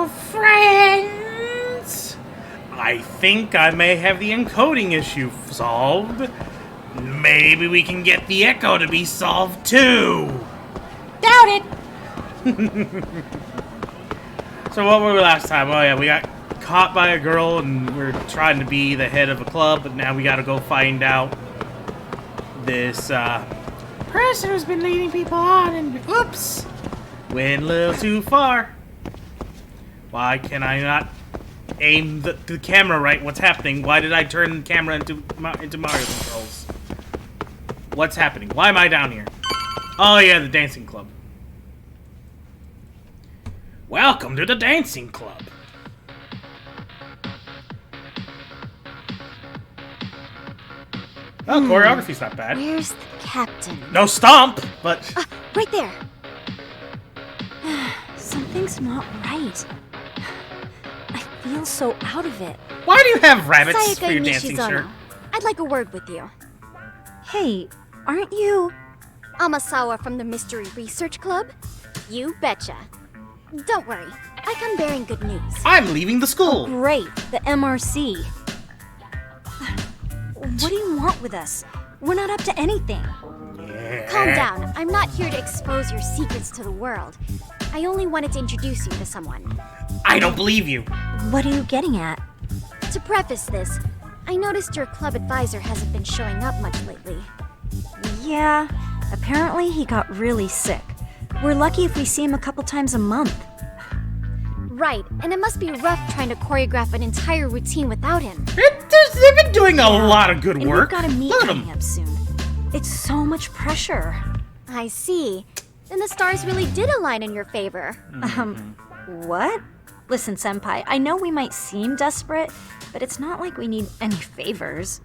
friends! I think I may have the encoding issue solved. Maybe we can get the echo to be solved too! Doubt it! So what were we last time? Oh yeah, we got caught by a girl and we're trying to be the head of a club, but now we gotta go find out this person who's been leading people on and oops! Went a little too far. Why can I not aim the camera right? What's happening? Why did I turn the camera into Mario controls? What's happening? Why am I down here? Oh yeah, the dancing club. Welcome to the dancing club. Oh, choreography's not bad. Where's the captain? No stomp, but... Right there. Something's not right. I feel so out of it. Why do you have rabbits Sayaka for your dancing Nishizono, shirt? I'd like a word with you. Hey, aren't you... Amasawa from the Mystery Research Club? You betcha. Don't worry, I come bearing good news. I'm leaving the school. Great, the MRC. What do you want with us? We're not up to anything. Yeah. Calm down, I'm not here to expose your secrets to the world. I only wanted to introduce you to someone. I don't believe you. What are you getting at? To preface this, I noticed your club advisor hasn't been showing up much lately. Yeah, apparently he got really sick. We're lucky if we see him a couple times a month. Right, and it must be rough trying to choreograph an entire routine without him. They've been doing a lot of good And work. we've got a meet Look at coming them. up soon. It's so much pressure. I see. Then the stars really did align in your favor. What? Listen, Senpai, I know we might seem desperate, but it's not like we need any favors.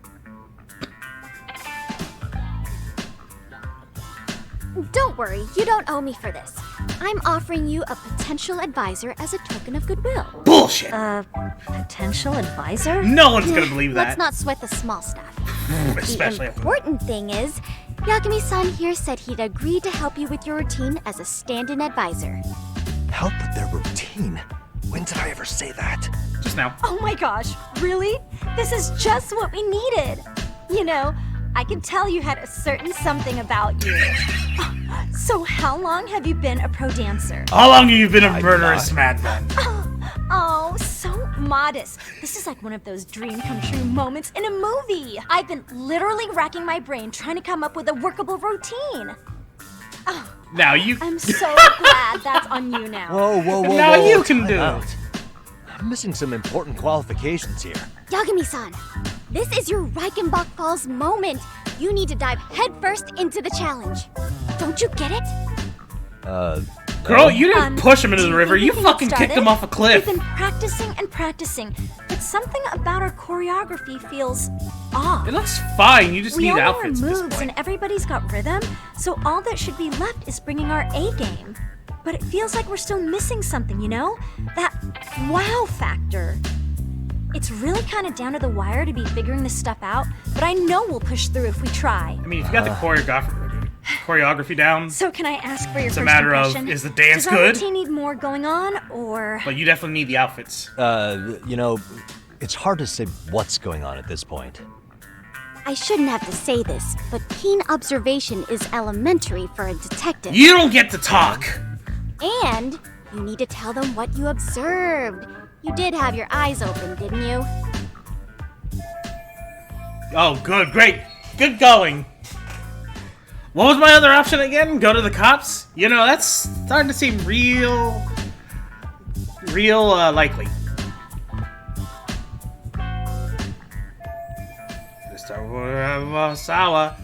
Don't worry, you don't owe me for this. I'm offering you a potential advisor as a token of goodwill. Bullshit. Potential advisor? No one's gonna believe that. Let's not sweat the small stuff. Especially The important thing is, Yagami-san here said he'd agree to help you with your routine as a stand-in advisor. Help with their routine? When did I ever say that? just now. Oh my gosh, really? This is just what we needed. You know, I could tell you had a certain something about you. So how long have you been a pro dancer? How long have you been a murderous madman? Oh, so modest. This is like one of those dream come true moments in a movie. I've been literally racking my brain trying to come up with a workable routine. Oh, Now you. I'm so glad that's on you now. Whoa. Now you can Time do out. it. I'm missing some important qualifications here. Yagami-san, this is your Reichenbach Falls moment. You need to dive headfirst into the challenge. Don't you get it? Girl, you didn't push him into do the you river. think You we can get fucking kicked started? him off a cliff. We've been practicing and practicing, but something about our choreography feels off. It looks fine. You just We need all know our outfits at this moves point. and everybody's got rhythm, so all that should be left is bringing our A game. But it feels like we're still missing something, you know? That wow factor. It's really kind of down to the wire to be figuring this stuff out, but I know we'll push through if we try. I mean, if you got the choreography down, So can I ask for your It's a first matter of, impression? is the dance Does our good? routine need more going on, or... but you definitely need the outfits. You know, it's hard to say what's going on at this point. I shouldn't have to say this, but keen observation is elementary for a detective. You don't get to talk. And you need to tell them what you observed. You did have your eyes open, didn't you? Oh, good, great, good going. What was my other option again? Go to the cops? You know, that's starting to seem real likely. Mr. Sawa.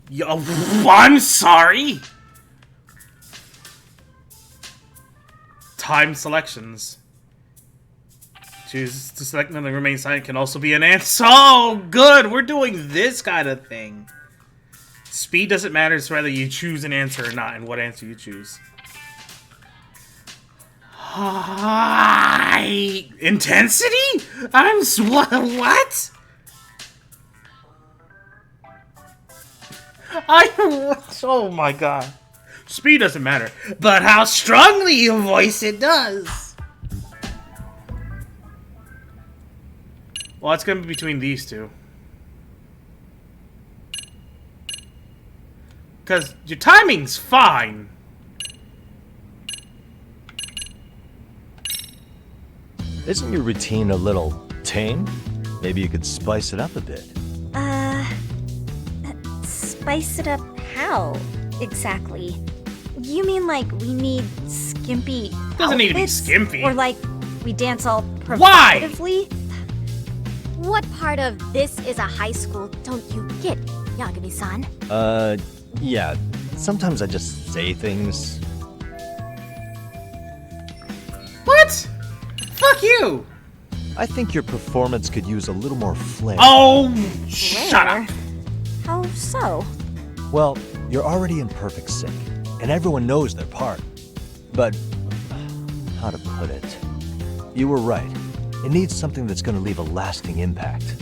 Yo, I'm sorry. Time selections. Choose to select another remain silent can also be an answer. Oh, good. We're doing this kind of thing. Speed doesn't matter. It's whether you choose an answer or not and what answer you choose. High intensity? What? Oh my god. speed doesn't matter, but how strongly you voice it does. Well, it's gonna be between these two. Because your timing's fine. Isn't your routine a little tame? Maybe you could spice it up a bit. Spice it up how, exactly? You mean like we need skimpy Doesn't need to be outfits? skimpy. Or like we dance all Why? provocatively? What part of this is a high school don't you get, Yagami-san? Yeah. Sometimes I just say things. What? Fuck you! I think your performance could use a little more flair. Oh, shut up! How so? Well, you're already in perfect sync, and everyone knows their part. But, how to put it? You were right. It needs something that's gonna leave a lasting impact.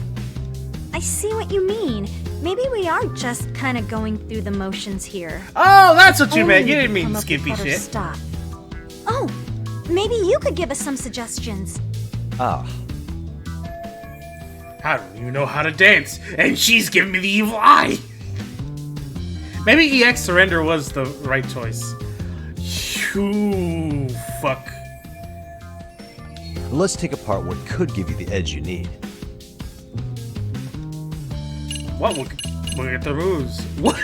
I see what you mean. Maybe we are just kind of going through the motions here. Oh, that's what you Only meant. You to didn't mean come up with skimpy better shit. Stuff. Oh, maybe you could give us some suggestions. Ah, I don't even know how to dance, and she's giving me the evil eye. Maybe EX Surrender was the right choice. Phew, fuck. let's take apart what could give you the edge you need. What? Look at the moves. What?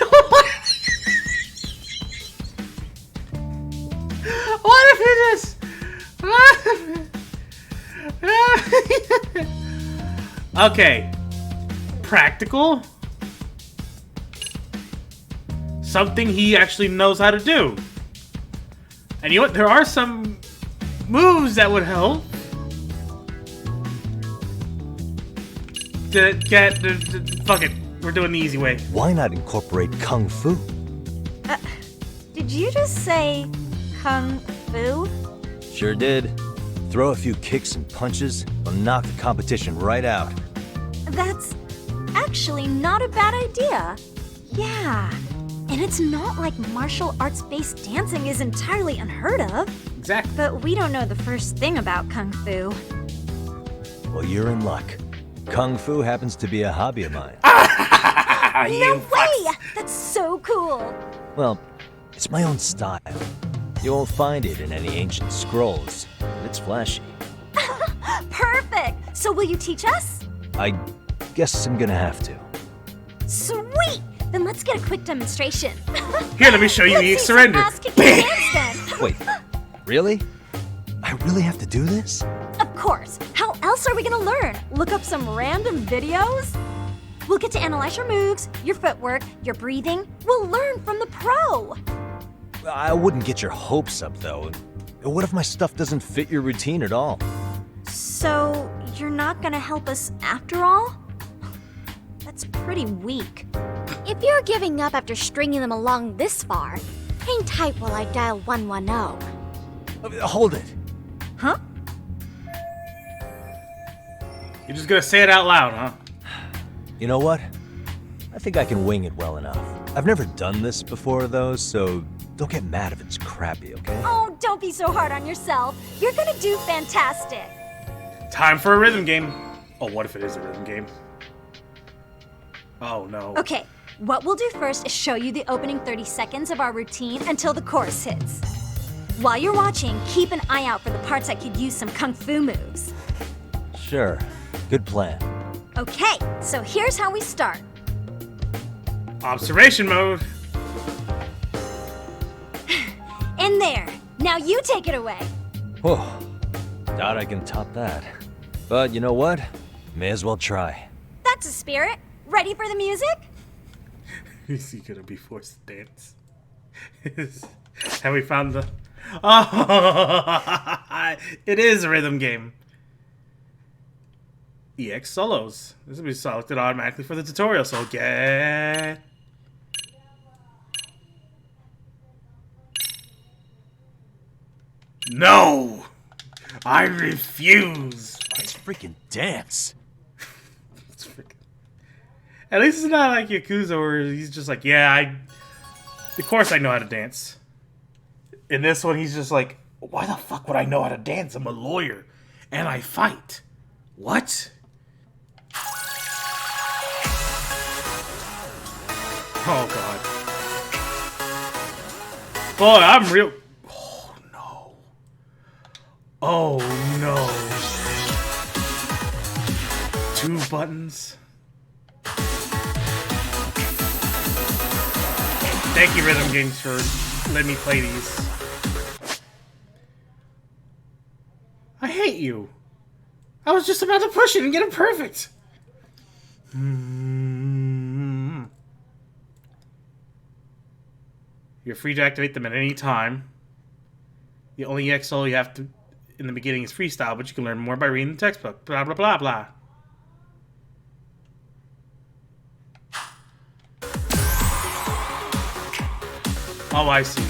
What if you just? Okay. Practical. Something he actually knows how to do. And you know what? There are some moves that would help. Fuck it. We're doing the easy way. Why not incorporate Kung Fu? Did you just say Kung Fu? Sure did. Throw a few kicks and punches, will knock the competition right out. That's actually not a bad idea. Yeah. And it's not like martial arts-based dancing is entirely unheard of. Exactly. But we don't know the first thing about Kung Fu. Well, you're in luck. Kung Fu happens to be a hobby of mine. No way! That's so cool! Well, it's my own style. You won't find it in any ancient scrolls. It's flashy. Perfect! So will you teach us? I guess I'm gonna have to. Sweet! Then let's get a quick demonstration. Here, let me show you Let's the see surrender. some ass-kicking dance then. Wait, really? I really have to do this? Of course. How else are we gonna learn? Look up some random videos? We'll get to analyze your moves, your footwork, your breathing. We'll learn from the pro. I wouldn't get your hopes up, though. What if my stuff doesn't fit your routine at all? So, you're not gonna help us after all? That's pretty weak. If you're giving up after stringing them along this far, hang tight while I dial 110. Hold it. Huh? You're just gonna say it out loud, huh? You know what? I think I can wing it well enough. I've never done this before, though, so don't get mad if it's crappy, okay? Oh, don't be so hard on yourself. You're gonna do fantastic. Time for a rhythm game. Oh, what if it is a rhythm game? Oh, no. Okay, what we'll do first is show you the opening 30 seconds of our routine until the chorus hits. While you're watching, keep an eye out for the parts that could use some kung fu moves. Sure. Good plan. Okay, so here's how we start. Observation mode. In there. Now you take it away. Whew. Doubt I can top that. But you know what? May as well try. That's a spirit. Ready for the music? Is he gonna be forced to dance? Have we found the... Oh! It is a rhythm game. EX solos. This will be selected automatically for the tutorial, so get... No! I refuse! Let's freaking dance. It's freaking... At least it's not like Yakuza where he's just like, yeah, of course I know how to dance. In this one, he's just like, why the fuck would I know how to dance? I'm a lawyer. And I fight. What? Oh, God. Boy, I'm real... Oh, no. Oh, no. 2 buttons. Thank you, Rhythm Games, for letting me play these. I hate you. I was just about to push it and get it perfect. You're free to activate them at any time. The only EXO you have to in the beginning is freestyle, but you can learn more by reading the textbook. Blah, blah, blah, blah. Oh, I see.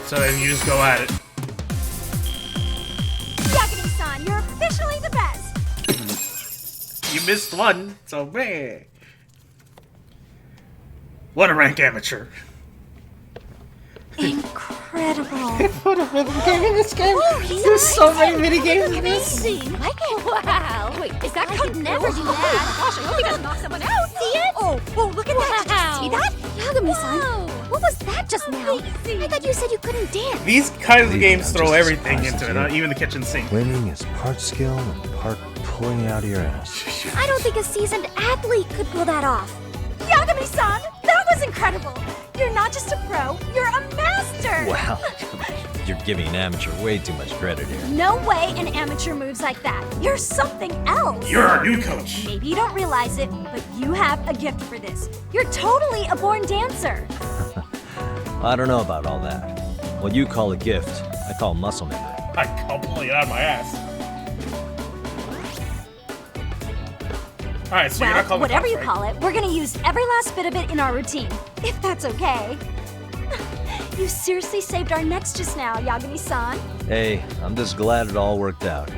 So then you just go at it. Yagami-san, you're officially the best! You missed one, so meh. What a rank amateur. Incredible. What a rhythm game in this game. Oh, he's There's so many amazing. mini games in this. Amazing! Like it? Wow! Wait, is that I could never do that. Gosh, I hope he doesn't knock someone out. See it? Oh, look at that. Did you see that? Yagami-san, Whoa. what was that just now? I thought you said you couldn't dance. These kinds of Believe games me, I'm throw just as everything surprised into as it, you. not even the kitchen sink. Winning is part skill and part pulling it out of your ass. I don't think a seasoned athlete could pull that off. Yagami-san, that was incredible. You're not just a pro, you're a master. Wow. You're giving an amateur way too much credit here. No way an amateur moves like that. You're something else. You're our new coach. Maybe you don't realize it, but you have a gift for this. You're totally a born dancer. I don't know about all that. What you call a gift, I call muscle memory. I'll pull it out of my ass. Alright, so you're not Well, calling whatever the you cops, call it, we're gonna use every last bit of it in our routine, if that's okay. You seriously saved our necks just now, Yagami-san. Hey, I'm just glad it all worked out.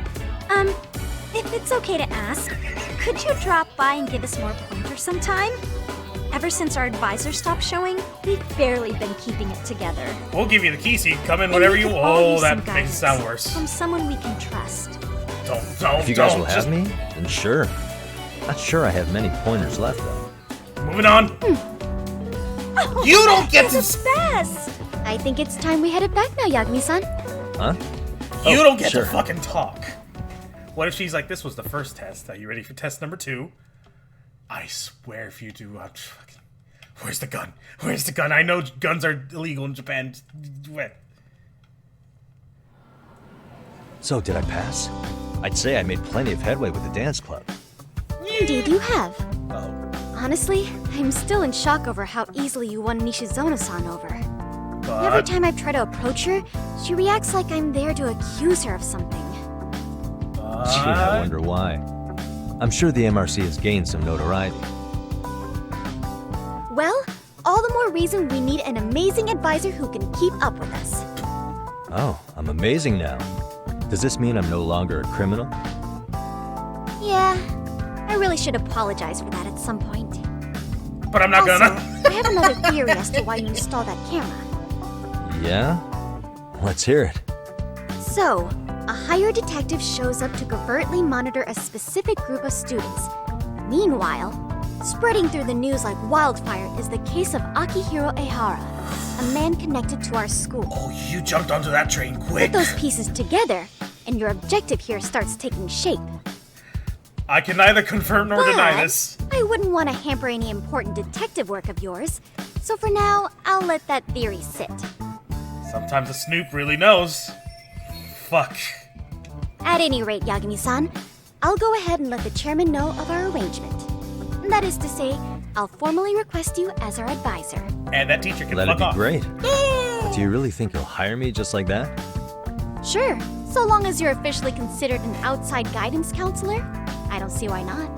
If it's okay to ask, could you drop by and give us more pointers sometime? Ever since our advisor stopped showing, we've barely been keeping it together. right? We'll give you the key so you can come in And whenever we you... could all Oh, use some that makes it guidance sound worse. From someone we can trust. Don't. If you guys will just... have me, then sure. Not sure I have many pointers left, though. Moving on. Oh, You don't get you're to... the best! I think it's time we headed back now, Yagami-san. Huh? You Oh, don't get sure. to fucking talk. What if she's like, this was the first test. Are you ready for test number 2? I swear if you do, fucking... Where's the gun? Where's the gun? I know guns are illegal in Japan. Where? So, did I pass? I'd say I made plenty of headway with the dance club. Indeed, you have. Oh. Honestly, I'm still in shock over how easily you won Nishizono-san over. Every But... time I try to approach her, she reacts like I'm there to accuse her of something. Gee, I wonder why. I'm sure the MRC has gained some notoriety. Well, all the more reason we need an amazing advisor who can keep up with us. Oh, I'm amazing now. Does this mean I'm no longer a criminal? Yeah, I really should apologize for that at some point. But I'm not Also, gonna. I have another theory as to why you installed that camera. Yeah? Let's hear it. So, a hired detective shows up to covertly monitor a specific group of students. Meanwhile, spreading through the news like wildfire is the case of Akihiro Ehara, a man connected to our school. Oh, you jumped onto that train quick. Put those pieces together, and your objective here starts taking shape. I can neither confirm nor deny this. I wouldn't want to hamper any important detective work of yours, so for now, I'll let that theory sit. Sometimes a snoop really knows. Fuck. At any rate, Yagami-san, I'll go ahead and let the chairman know of our arrangement. That is to say, I'll formally request you as our advisor. And that teacher can That'd fuck be off. great. Do you really think you'll hire me just like that? Sure, so long as you're officially considered an outside guidance counselor, I don't see why not.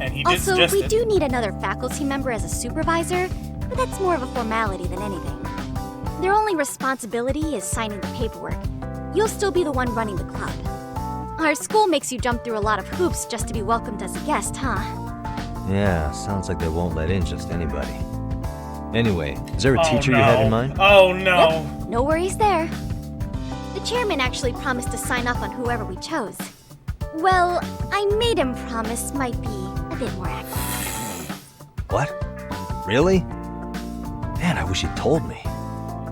And he did Also, suggest we it. do need another faculty member as a supervisor, but that's more of a formality than anything. Their only responsibility is signing the paperwork. You'll still be the one running the club. Our school makes you jump through a lot of hoops just to be welcomed as a guest, huh? Yeah, sounds like they won't let in just anybody. Anyway, is there a teacher no. you had in mind? Oh no. Yep, no worries there. The chairman actually promised to sign off on whoever we chose. Well, I made him promise might be a bit more accurate. What? Really? Man, I wish he'd told me.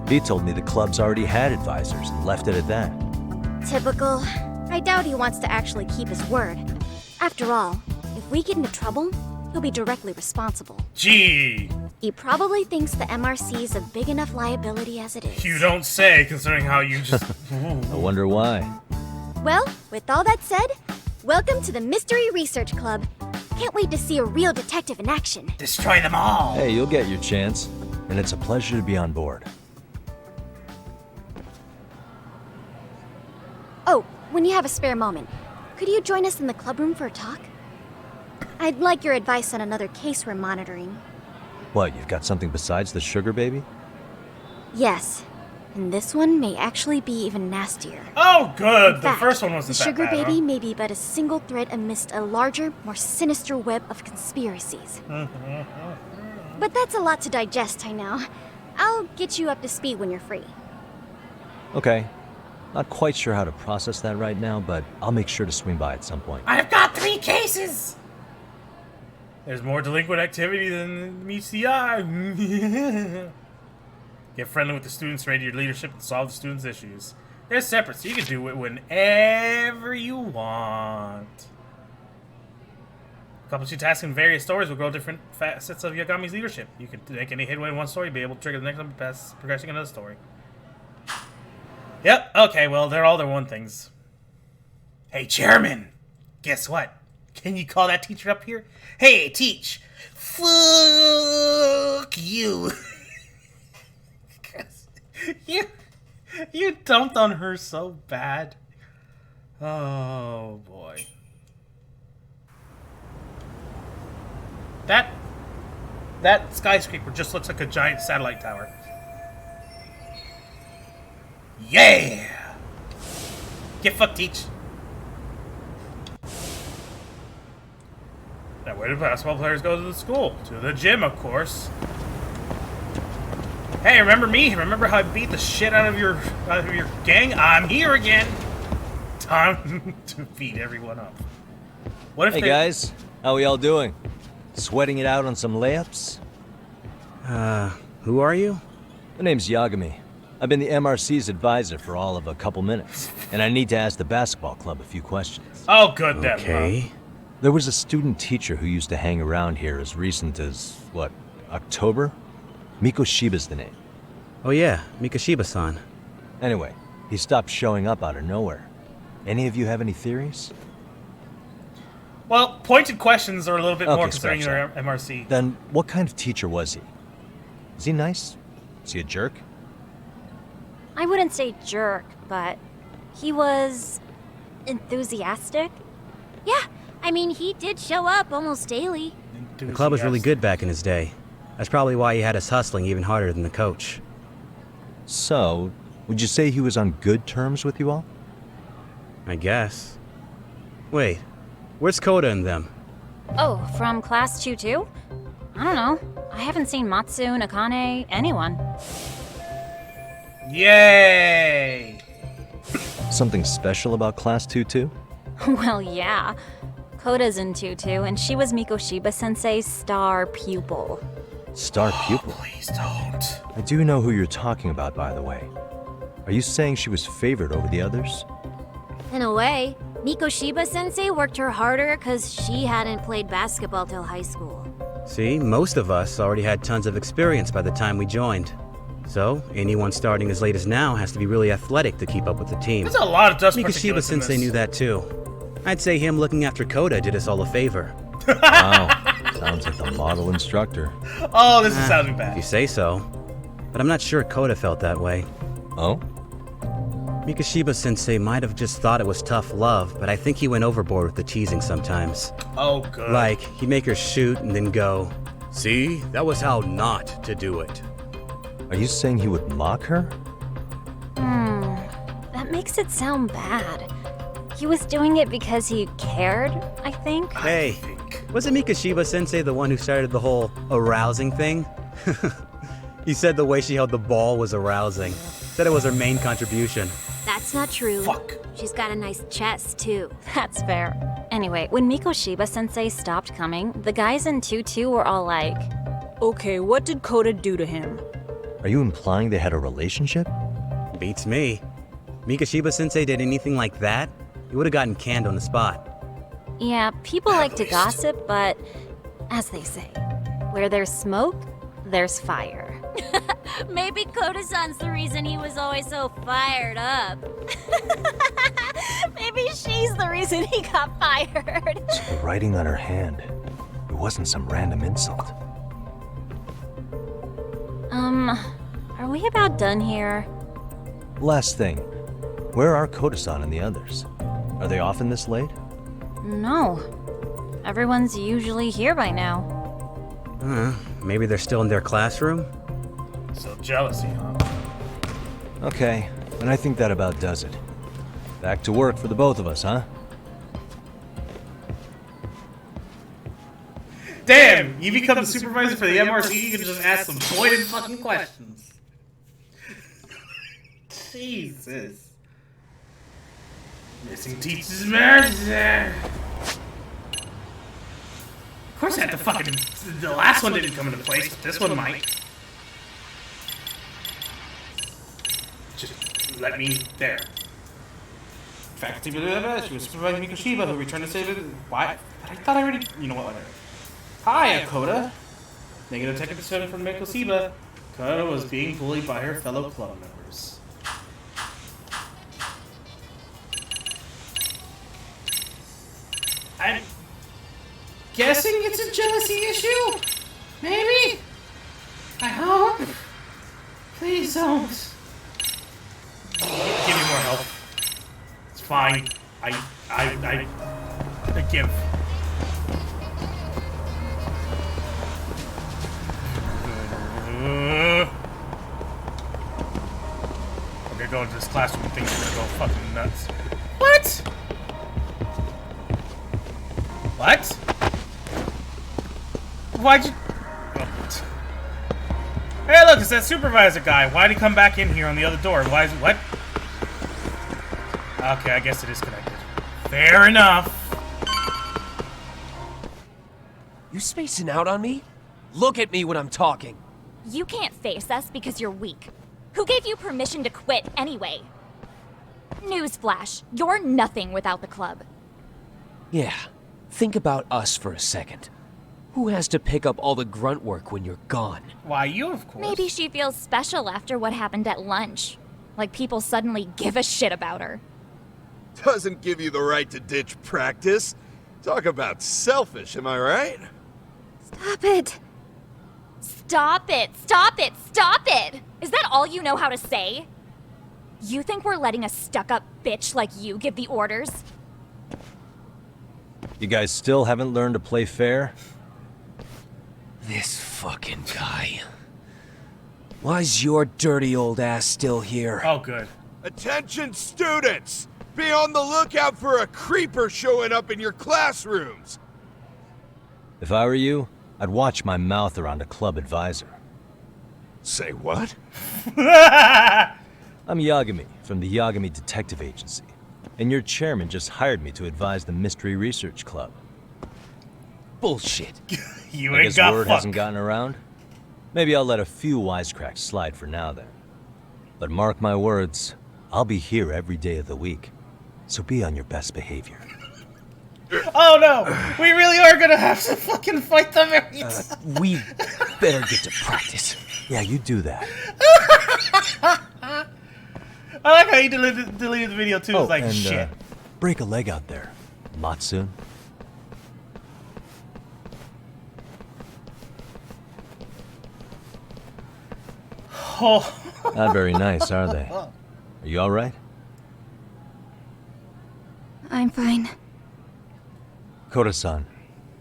He told me the club's already had advisors and left it at that. Typical. I doubt he wants to actually keep his word. After all, if we get into trouble, he'll be directly responsible. Gee, He probably thinks the MRC is a big enough liability as it is. you don't say, considering how you just... I wonder why. Well, with all that said, welcome to the Mystery Research Club. Can't wait to see a real detective in action. Destroy them all. Hey, you'll get your chance, and it's a pleasure to be on board. Oh, when you have a spare moment, could you join us in the club room for a talk? I'd like your advice on another case we're monitoring. What, you've got something besides the sugar baby? Yes, and this one may actually be even nastier. Oh, good. In The fact, first one wasn't the that sugar bad, baby huh? may be but a single thread amidst a larger, more sinister web of conspiracies. But that's a lot to digest, I know. I'll get you up to speed when you're free. Okay. Not quite sure how to process that right now, but I'll make sure to swing by at some point. I've got 3 cases! There's more delinquent activity than meets the eye. Get friendly with the students, rate your leadership, and solve the students' issues. They're separate, so you can do it whenever you want. Accomplish your tasks in various stories will grow different facets of Yagami's leadership. You can make any headway in one story, be able to trigger the next one past progressing another story. Yep, okay, well, they're all their one things. Hey, Chairman! Guess what? Can you call that teacher up here? Hey, teach! Fuck you! you dumped on her so bad. Oh, boy. That skyscraper just looks like a giant satellite tower. Yeah! Get fucked, Teach. Now, where do basketball players go to the school? To the gym, of course. Hey, remember me? Remember how I beat the shit out of your gang? I'm here again. Time to beat everyone up. What if Hey guys, how we all doing? Sweating it out on some layups? Who are you? My name's Yagami. I've been the MRC's advisor for all of a couple minutes, and I need to ask the basketball club a few questions. Oh, good then. Okay. There was a student teacher who used to hang around here as recent as, what, October? Mikoshiba's the name. Oh yeah, Mikoshiba-san. Anyway, he stopped showing up out of nowhere. Any of you have any theories? Well, pointed questions are a little bit more Okay, concerning scratch your MRC. Then, what kind of teacher was he? Is he nice? Is he a jerk? I wouldn't say jerk, but he was enthusiastic. Yeah, I mean, he did show up almost daily. The club was really good back in his day. That's probably why he had us hustling even harder than the coach. So, would you say he was on good terms with you all? I guess. Wait, where's Koda and them? Oh, from class 2 too? I don't know. I haven't seen Matsu, Nakane, anyone. Yay! Something special about Class 2 too? Well, yeah. Koda's in 2 too, and she was Mikoshiba-sensei's star pupil. Star pupil? Please don't. I do know who you're talking about, by the way. Are you saying she was favored over the others? In a way, Mikoshiba-sensei worked her harder because she hadn't played basketball till high school. See, most of us already had tons of experience by the time we joined. So, anyone starting as late as now has to be really athletic to keep up with the team. There's a lot of dust particulates in Mikoshiba-sensei this. knew that too. I'd say him looking after Koda did us all a favor. Wow, sounds like the model instructor. Oh, this is sounding If you bad. say so. But I'm not sure Koda felt that way. Oh? Mikoshiba-sensei might have just thought it was tough love, but I think he went overboard with the teasing sometimes. Oh, good. Like, he'd make her shoot and then go, "See, that was how not to do it." Are you saying he would mock her? That makes it sound bad. He was doing it because he cared, I think. Hey, Wasn't Mikoshiba-sensei the one who started the whole arousing thing? He said the way she held the ball was arousing. Said it was her main contribution. That's not true. Fuck. She's got a nice chest, too. That's fair. Anyway, when Mikoshiba-sensei stopped coming, the guys in 2-2 were all like, Okay, what did Koda do to him? Are you implying they had a relationship? Beats me. Mikoshiba-sensei did anything like that, he would have gotten canned on the spot. yeah, people like to gossip, but as they say, where there's smoke, there's fire. Maybe Koda-san's the reason he was always so fired up. Maybe she's the reason he got fired. The writing on her hand. It wasn't some random insult. Are we about done here? Last thing. Where are Koda-san and the others? Are they often this late? No. Everyone's usually here by now. Maybe they're still in their classroom? So jealousy, huh? Okay, and I think that about does it. Back to work for the both of us, huh? Damn, you become the supervisor for the MRC, you can just ask some pointed fucking questions. Jesus. Missing teacher's murder. Of course I had to fucking... The last one didn't come into place, but this one might. Just let me there. Faculty, blah, blah, blah. She was supervising Mikoshiba, who returned to save it. Why? But I thought I already... You know what, whatever. Hi, Koda. Negative technical student from Mikoshiba. Koda was being bullied by her fellow club members. I'm guessing it's a jealousy issue? Maybe? I hope? Please don't. Give me more help. It's fine. I give. I'm gonna go into this classroom and think you're gonna go fucking nuts. What? What? Why'd you... Oh. Hey, look, it's that supervisor guy. Why'd he come back in here on the other door? Why is... What? Okay, I guess it is connected. Fair enough. You spacing out on me? Look at me when I'm talking. You can't face us because you're weak. Who gave you permission to quit anyway? Newsflash, you're nothing without the club. Yeah, think about us for a second. Who has to pick up all the grunt work when you're gone? Why, you, of course. Maybe she feels special after what happened at lunch. Like people suddenly give a shit about her. Doesn't give you the right to ditch practice. Talk about selfish, am I right? Stop it. Stop it! Stop it! Stop it! Is that all you know how to say? You think we're letting a stuck-up bitch like you give the orders? You guys still haven't learned to play fair? This fucking guy. Why's your dirty old ass still here? Oh, good. Attention students! Be on the lookout for a creeper showing up in your classrooms! If I were you, I'd watch my mouth around a club advisor. Say what? I'm Yagami from the Yagami Detective Agency, and your chairman just hired me to advise the Mystery Research Club. Bullshit. You I ain't guess got word fuck. hasn't gotten around? Maybe I'll let a few wisecracks slide for now then. But mark my words, I'll be here every day of the week, so be on your best behavior. Oh no! We really are gonna have to fucking fight them every time. We better get to practice. Yeah, you do that. I like how you deleted the video too. It's like, and, shit. break a leg out there, Matsun. Oh. Not very nice, are they? Are you alright? I'm fine. Koda-san,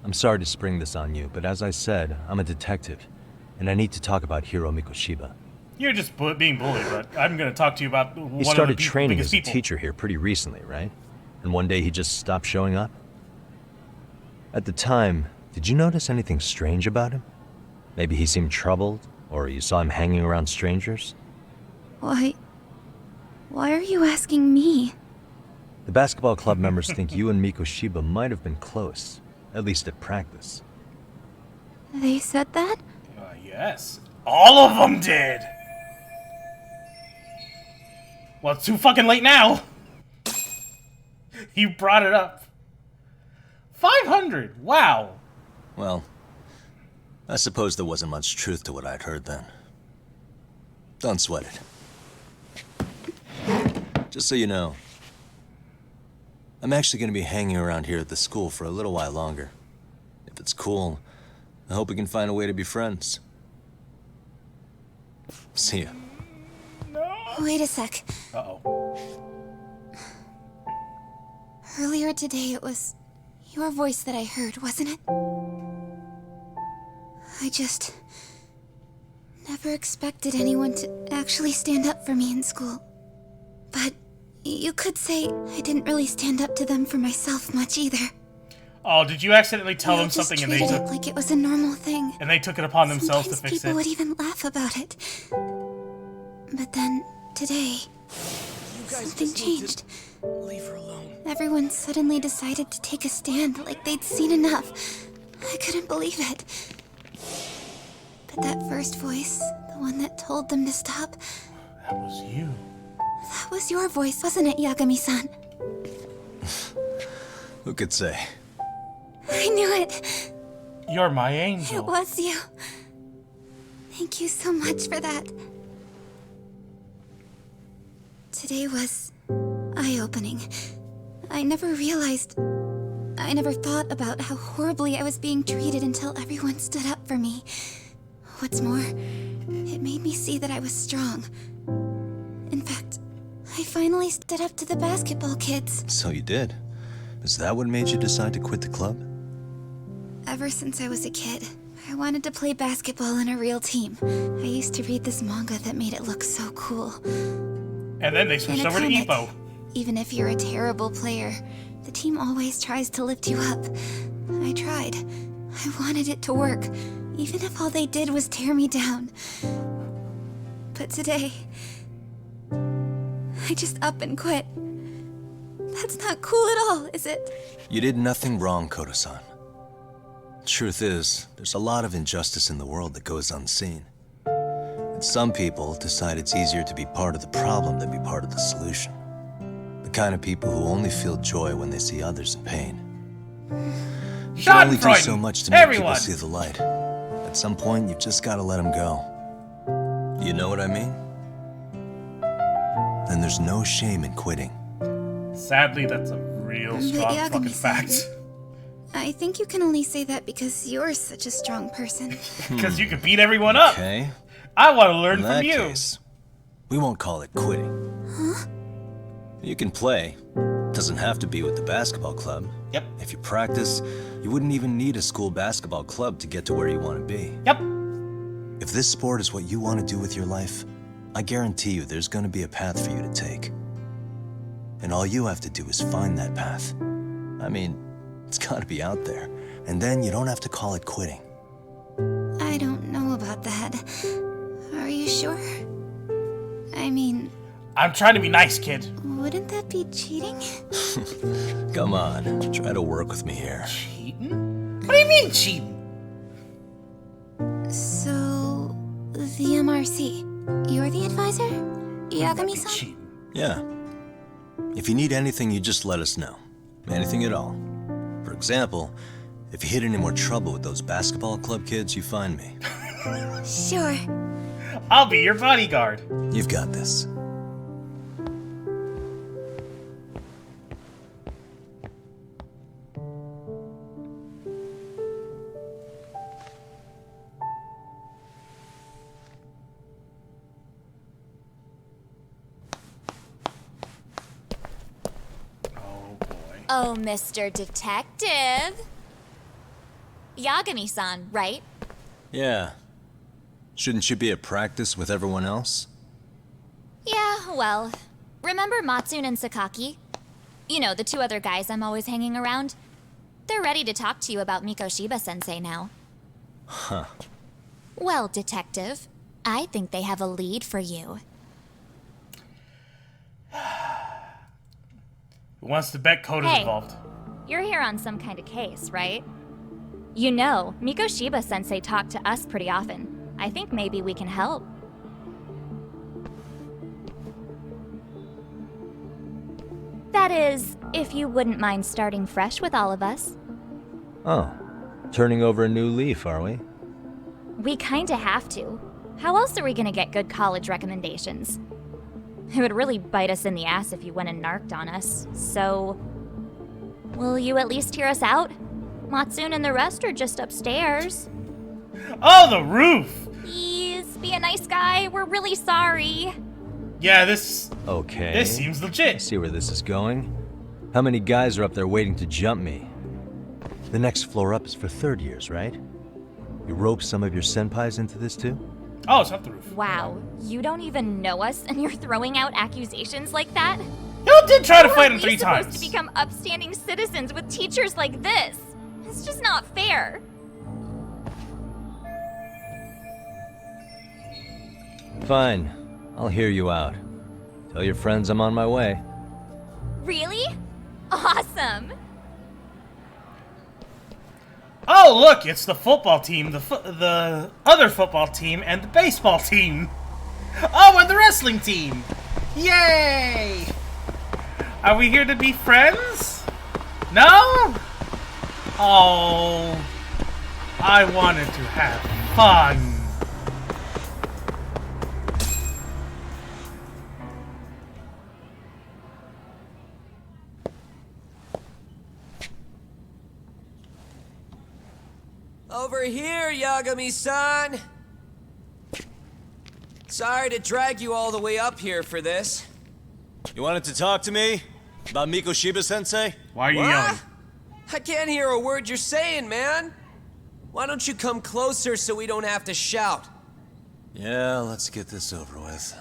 I'm sorry to spring this on you, but as I said, I'm a detective, and I need to talk about Hiro Mikoshiba. You're just being bullied, but I'm gonna talk to you about one He of started the training biggest as a people. teacher here pretty recently, right? And one day he just stopped showing up? At the time, Did you notice anything strange about him? Maybe he seemed troubled, or you saw him hanging around strangers? Why are you asking me? The basketball club members think you and Mikoshiba might have been close, at least at practice. They said that? Yes. All of them did! Well, it's too fucking late now! You brought it up. 500! Wow! Well, I suppose there wasn't much truth to what I'd heard then. Don't sweat it. Just so you know, I'm actually going to be hanging around here at the school for a little while longer. If it's cool, I hope we can find a way to be friends. See ya. Wait a sec. Uh-oh. Earlier today, it was your voice that I heard, wasn't it? I just never expected anyone to actually stand up for me in school. But you could say I didn't really stand up to them for myself much either. Oh, did you accidentally tell them I just something and they treated took it like it was a normal thing. and they took it upon themselves to Sometimes fix people it? would even laugh about it. But then, today, something changed. Leave her alone. Everyone suddenly decided to take a stand like they'd seen enough. I couldn't believe it. But that first voice, the one that told them to stop, That was you. that was your voice, wasn't it, Yagami-san? Who could say? I knew it. You're my It angel. was you. Thank you so much for that. Today was eye-opening. I never thought about how horribly I was being treated until everyone stood up for me. What's more, it made me see that I was strong. In fact, I finally stood up to the basketball kids. So you did. Is that what made you decide to quit the club? Ever since I was a kid, I wanted to play basketball in a real team. I used to read this manga that made it look so cool. And then they switched In a over to comic, Ippo. Even if you're a terrible player, the team always tries to lift you up. I tried. I wanted it to work, even if all they did was tear me down. But today, I just up and quit. That's not cool at all, is it? You did nothing wrong, Koto-san. Truth is, there's a lot of injustice in the world that goes unseen. And some people decide it's easier to be part of the problem than be part of the solution. The kind of people who only feel joy when they see others in pain. You can only do so much to make people see the light. At some point, you've just got to let them go. You know what I mean? Then there's no shame in quitting. Sadly, that's a real strong fucking fact. I think you can only say that because you're such a strong person. Because you can beat everyone up. Okay. I want to learn In from that you. case, we won't call it quitting. Huh? You can play. Doesn't have to be with the basketball club. Yep. If you practice, you wouldn't even need a school basketball club to get to where you want to be. Yep. If this sport is what you want to do with your life, I guarantee you there's going to be a path for you to take. And all you have to do is find that path. I mean, it's got to be out there. And then you don't have to call it quitting. I don't know about that. Are you sure? I mean, I'm trying to be nice, kid. wouldn't that be cheating? Come on, try to work with me here. Cheating? What do you mean cheating? So, the MRC, you're the advisor? Yagami-san? Cheating. Yeah. If you need anything, you just let us know. Anything at all. For example, if you hit any more trouble with those basketball club kids, you find me. Sure. I'll be your bodyguard. You've got this. Oh, Mr. Detective. Yagami-san, right? Yeah. Shouldn't you be at practice with everyone else? Yeah, well, remember Matsune and Sakaki? You know, the two other guys I'm always hanging around? They're ready to talk to you about Mikoshiba-sensei now. Huh. Well, Detective, I think they have a lead for you. Who wants to bet Koda's Hey. involved? You're here on some kind of case, right? You know, Mikoshiba-sensei talked to us pretty often. I think maybe we can help. That is, if you wouldn't mind starting fresh with all of us. Oh, turning over a new leaf, are we? We kinda have to. How else are we gonna get good college recommendations? It would really bite us in the ass if you went and narked on us, so... Will you at least hear us out? Matsune and the rest are just upstairs. Oh, the roof! Please, be a nice guy. We're really sorry. Yeah, this Okay. seems I legit. see where this is going. How many guys are up there waiting to jump me? The next floor up is for third years, right? You rope some of your senpais into this too? Oh, it's not the roof. Wow, you don't even know us and you're throwing out accusations like that? You did try to How fight are him we 3 supposed times. to become upstanding citizens with teachers like this? It's just not fair. Fine. I'll hear you out. Tell your friends I'm on my way. Really? Awesome. Oh, look, it's the football team, the other football team, and the baseball team. Oh, and the wrestling team. Yay! Are we here to be friends? No? Oh, I wanted to have fun. Over here, Yagami-san! Sorry to drag you all the way up here for this. You wanted to talk to me? About Mikoshiba-sensei? Why are you What? yelling? I can't hear a word you're saying, man! Why don't you come closer so we don't have to shout? Yeah, let's get this over with.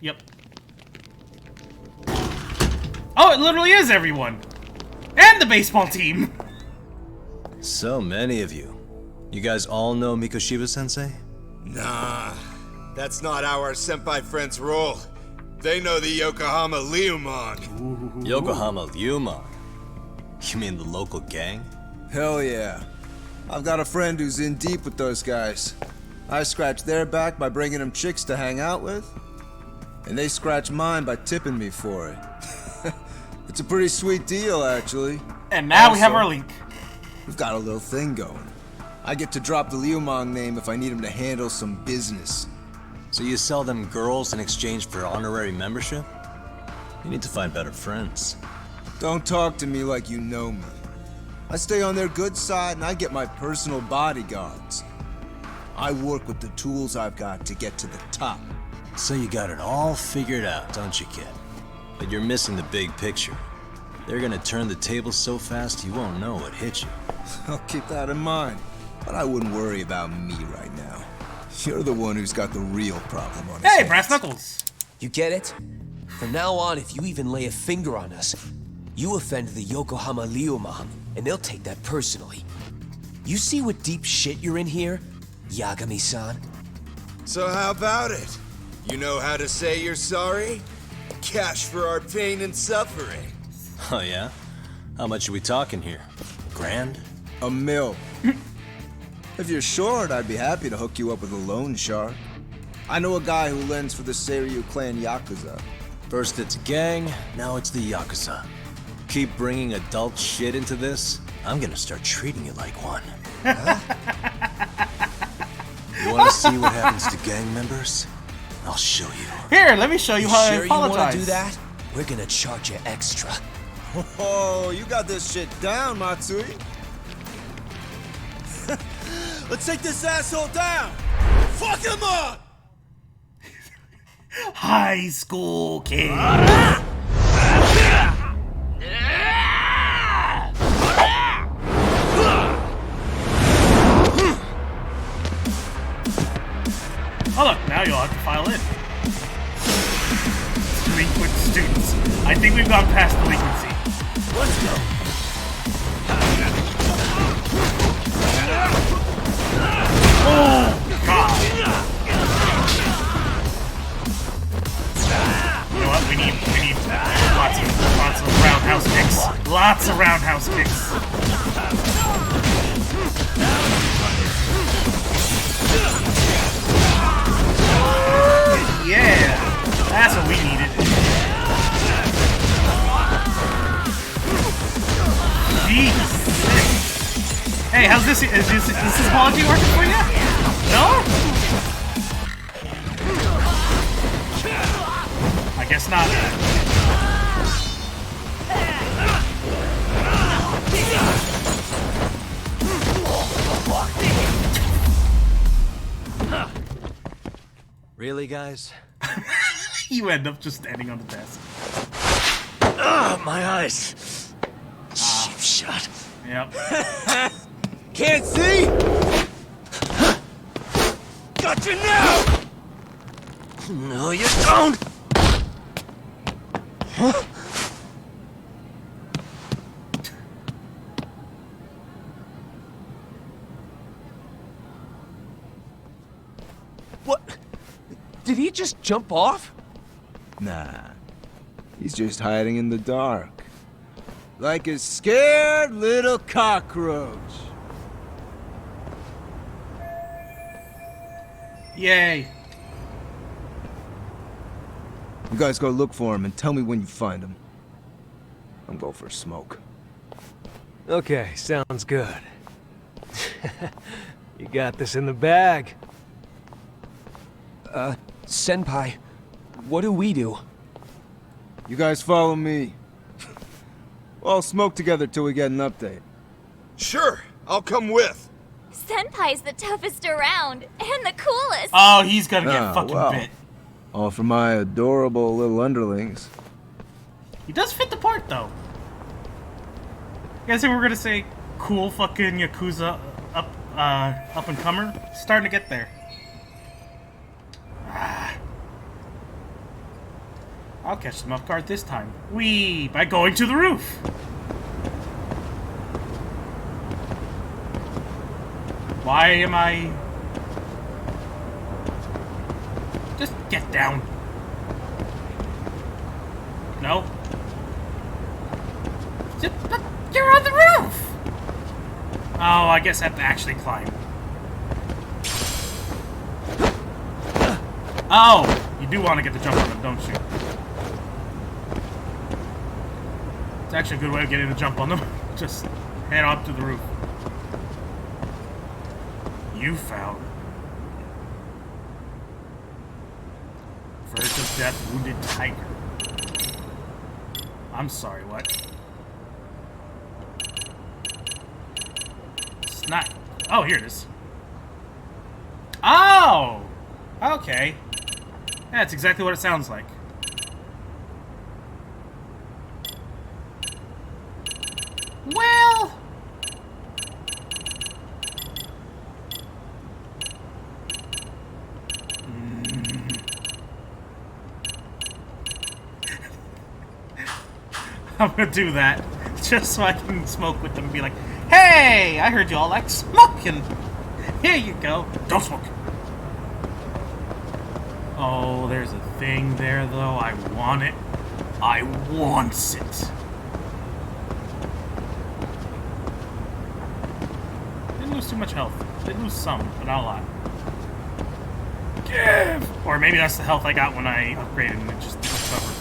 Yep. Oh, it literally is everyone. And the baseball team. So many of you. You guys all know Mikoshiba-sensei? Nah, that's not how our senpai friends roll. They know the Yokohama Liumon. Yokohama Liumon? You mean the local gang? Hell yeah. I've got a friend who's in deep with those guys. I scratch their back by bringing them chicks to hang out with, and they scratch mine by tipping me for it. It's a pretty sweet deal, actually. And now we have Also, our link. We've got a little thing going. I get to drop the Liumong name if I need him to handle some business. So you sell them girls in exchange for honorary membership? You need to find better friends. Don't talk to me like you know me. I stay on their good side and I get my personal bodyguards. I work with the tools I've got to get to the top. So you got it all figured out, don't you, kid? But you're missing the big picture. They're gonna turn the tables so fast you won't know what hit you. I'll keep that in mind. But I wouldn't worry about me right now. You're the one who's got the real problem on his Hey, hands. brass knuckles. You get it? From now on, if you even lay a finger on us, you offend the Yokohama Liumon, and they'll take that personally. You see what deep shit you're in here, Yagami-san? So how about it? You know how to say you're sorry? Cash for our pain and suffering. Oh yeah? How much are we talking here? $1,000? $1 mil. If you're short, I'd be happy to hook you up with a loan shark. I know a guy who lends for the Seiryu clan Yakuza. First it's a gang, now it's the Yakuza. Keep bringing adult shit into this, I'm gonna start treating you like one. Huh? You wanna see what happens to gang members? I'll show you. Here, let me show you how Sure I you wanna apologize. do that? We're gonna charge you extra. Oh, you got this shit down, Matsui. Let's take this asshole down! Fuck him up! High school kid. Oh look, now you'll have to file in. I think we've gone past delinquency. Let's go. Oh, God. You know what? We need lots of roundhouse kicks. Lots of roundhouse kicks. Yeah, that's what we needed. Jeez. Hey, how's this? Is this apology working for you? No? I guess not. Really, guys? You end up just standing on the desk. Ah, my eyes. Cheap shot. Yep. Can't see? Got you now! No, you don't! Huh? What? Did he just jump off? Nah. He's just hiding in the dark. Like a scared little cockroach. Yay. You guys go look for him and tell me when you find him. I'm going for a smoke. Okay, sounds good. You got this in the bag. Senpai, what do we do? You guys follow me. We'll all smoke together till we get an update. Sure, I'll come with. Senpai's the toughest around and the coolest. Oh, he's gonna get fucking well. bit. All for my adorable little underlings. He does fit the part, though. You guys think we're gonna say cool fucking Yakuza up and comer? Starting to get there. I'll catch them off guard this time. By going to the roof. Why am I... Just get down. No. But you're on the roof! Oh, I guess I have to actually climb. Oh! You do want to get the jump on them, don't you? It's actually a good way of getting the jump on them. Just head up to the roof. You found Verge of Death, Wounded Tiger. I'm sorry, what? It's not... Oh, here it is. Oh! Okay. That's exactly what it sounds like. Well... I'm gonna do that, just so I can smoke with them and be like, hey, I heard you all like smoking. Here you go. Don't smoke. Oh, there's a thing there, though. I want it. I want it. Didn't lose too much health. Did lose some, but not a lot. Give! Or maybe that's the health I got when I upgraded and it just recovered.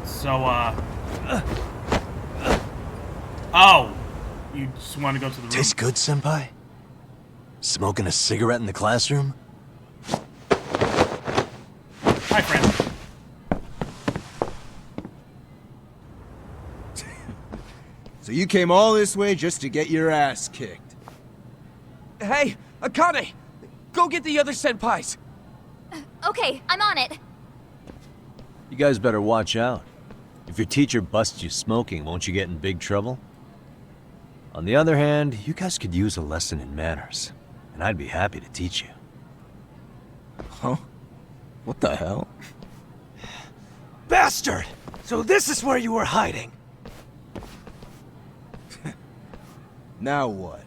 So, oh! You just want to go to the room. Tastes good, Senpai? Smoking a cigarette in the classroom? Hi, friend. So you came all this way just to get your ass kicked? Hey, Akane! Go get the other senpais! Okay, I'm on it. You guys better watch out. If your teacher busts you smoking, won't you get in big trouble? On the other hand, you guys could use a lesson in manners, and I'd be happy to teach you. Huh? What the hell? Bastard! So this is where you were hiding. Now what?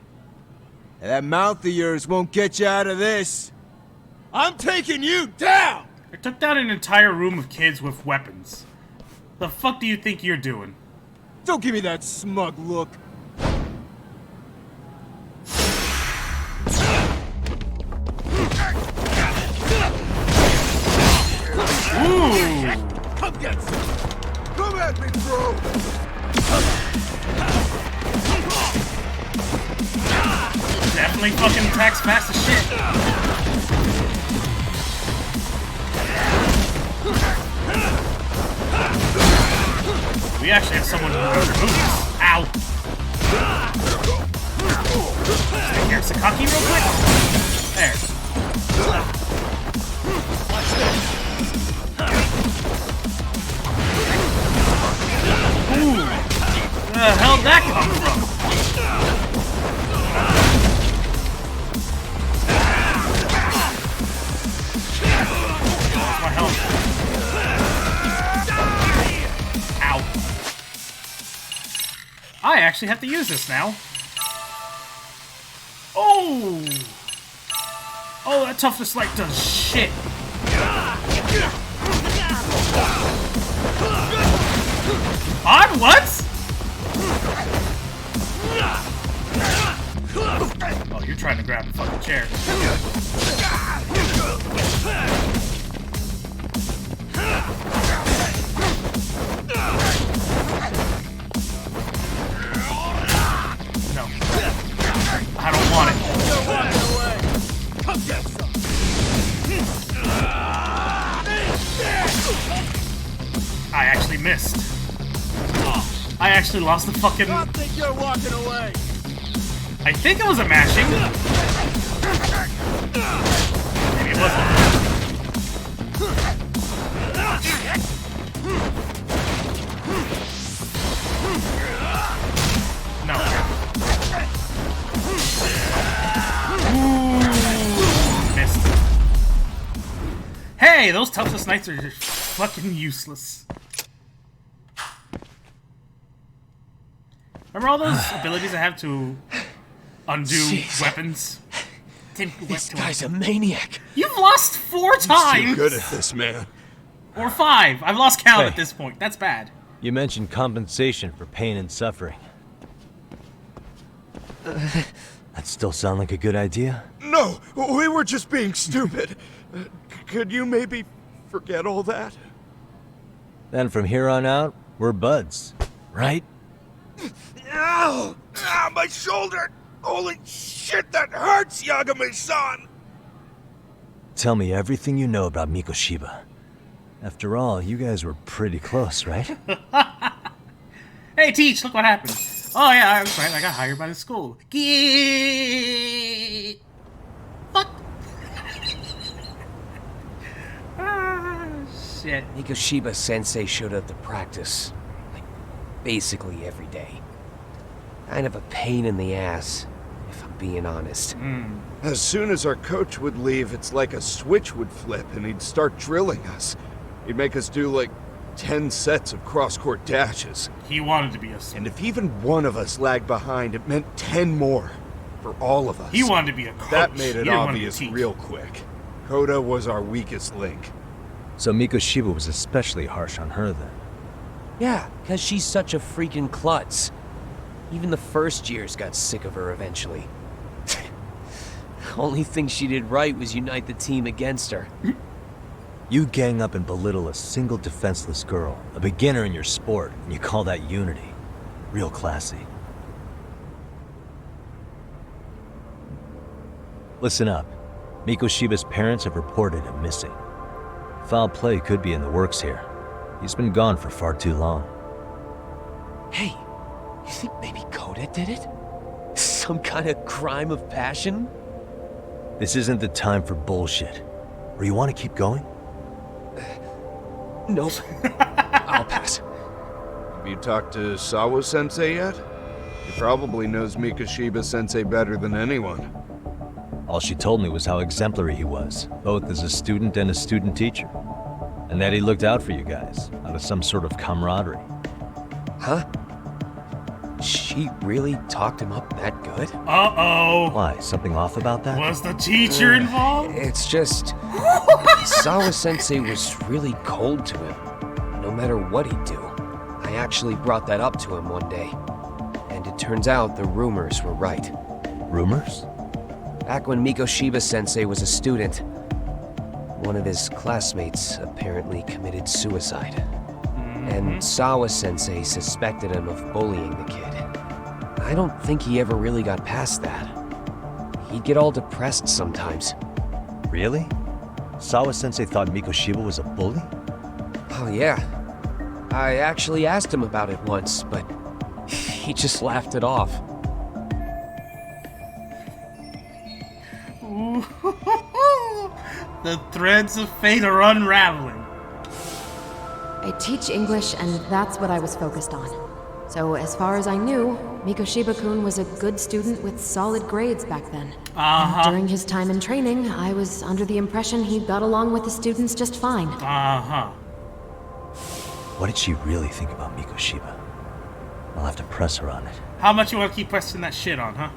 That mouth of yours won't get you out of this. I'm taking you down! I took down an entire room of kids with weapons. The fuck do you think you're doing? Don't give me that smug look. Ooh! Come get some! Come at me, bro! Definitely fucking attacks fast as shit. We actually have someone who knows their moves. Ow! Take care of Sakaki real quick. There. Ooh! Where the hell did that come from? My health. Ow. I actually have to use this now. Oh! Oh, that toughness like does shit. On what? Oh, you're trying to grab the fucking chair. No. I don't want it. I actually missed. I actually lost the fucking... I think you're walking away. I think it was a mashing. Maybe it wasn't. No. Ooh, missed. Hey, those toughness knights are just fucking useless. Remember all those abilities I have to undo weapons? This guy's a maniac. You've lost 4 times! You're good at this, man. Or 5. I've lost count Hey. at this point. That's bad. You mentioned compensation for pain and suffering. That still sound like a good idea? No, we were just being stupid. Could you maybe forget all that? Then from here on out, we're buds, right? Ow! Ah, my shoulder! Holy shit, that hurts, Yagami-san! Tell me everything you know about Mikoshiba. After all, you guys were pretty close, right? Hey, Teach, look what happened. Oh, yeah, I was right. I got hired by the school. Fuck. Ah, shit. Mikoshiba Sensei showed up to practice. Like, basically every day. Kind of a pain in the ass, if I'm being honest. As soon as our coach would leave, it's like a switch would flip and he'd start drilling us. He'd make us do like 10 sets of cross-court dashes. He wanted to be a... And if even one of us lagged behind, it meant 10 more. For all of us. He wanted to be a coach. That made He it didn't want to be a obvious teacher. real quick. Koda was our weakest link. So Mikoshiba was especially harsh on her then. Yeah, because she's such a freaking klutz. Even the first years got sick of her eventually. Only thing she did right was unite the team against her. You gang up and belittle a single defenseless girl, a beginner in your sport, and you call that unity. Real classy. Listen up. Mikoshiba's parents have reported him missing. Foul play could be in the works here. He's been gone for far too long. Hey, you think maybe Koda did it? Some kind of crime of passion? This isn't the time for bullshit. Or you want to keep going? Nope. I'll pass. Have you talked to Sawa-sensei yet? He probably knows Mikoshiba-sensei better than anyone. All she told me was how exemplary he was, both as a student and a student teacher. And that he looked out for you guys, out of some sort of camaraderie. Huh? She really talked him up that good? Uh-oh. Why, something off about that? Was the teacher involved? It's just... Sawa-sensei was really cold to him, no matter what he'd do. I actually brought that up to him one day. And it turns out the rumors were right. Rumors? Back when Mikoshiba-sensei was a student, one of his classmates apparently committed suicide. And Sawa-sensei suspected him of bullying the kid. I don't think he ever really got past that. He'd get all depressed sometimes. Really? Sawa-sensei thought Mikoshiba was a bully? Oh yeah. I actually asked him about it once, but he just laughed it off. The threads of fate are unraveling. I teach English, and that's what I was focused on. So as far as I knew, Mikoshiba-kun was a good student with solid grades back then. And during his time in training, I was under the impression he got along with the students just fine. What did she really think about Mikoshiba? I'll have to press her on it. How much you want to keep pressing that shit on, huh?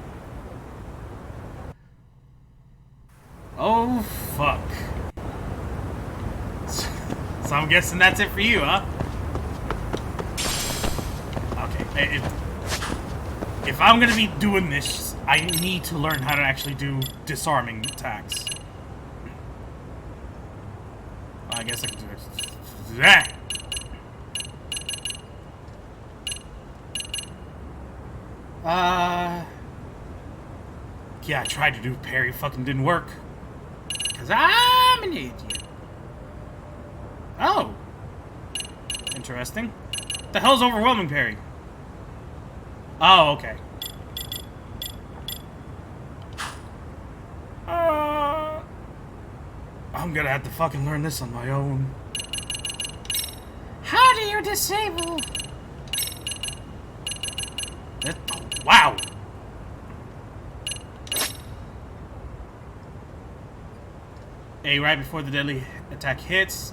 Oh, fuck. So I'm guessing that's it for you, huh? Okay, if I'm gonna be doing this, I need to learn how to actually do disarming attacks. Well, I guess I can do it. That! Yeah, I tried to do parry, fucking didn't work. Cause I'm an idiot. Oh. Interesting. The hell's overwhelming parry? Oh, okay. I'm gonna have to fucking learn this on my own. How do you disable? Oh, wow. A, right before the deadly attack hits,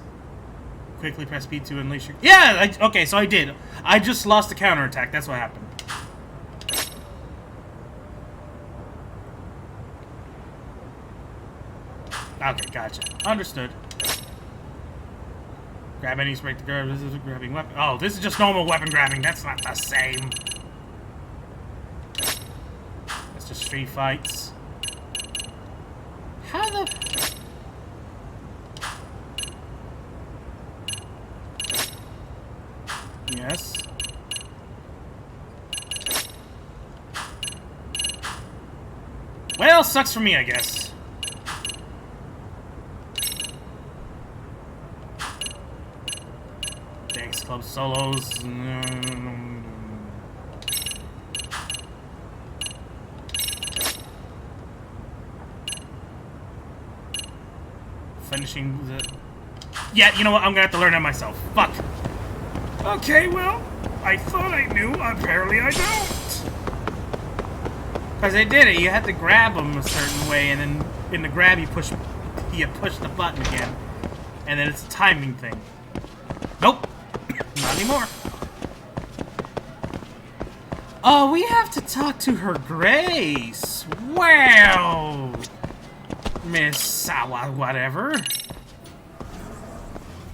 quickly press B to unleash your... Yeah! Okay, so I did. I just lost the counterattack. That's what happened. Okay, gotcha. Understood. Grab any break the grab. This is a grabbing weapon. Oh, this is just normal weapon grabbing. That's not the same. That's just street fights. How the... Yes. Well, sucks for me, I guess. Thanks, club solos. Finishing the... Yeah, you know what? I'm gonna have to learn it myself. Fuck. Okay, well, I thought I knew. Apparently I don't. Because I did it. You had to grab them a certain way, and then in the grab you push the button again. And then it's a timing thing. Nope. Not anymore. Oh, we have to talk to Her Grace. Well, Miss Sawa whatever.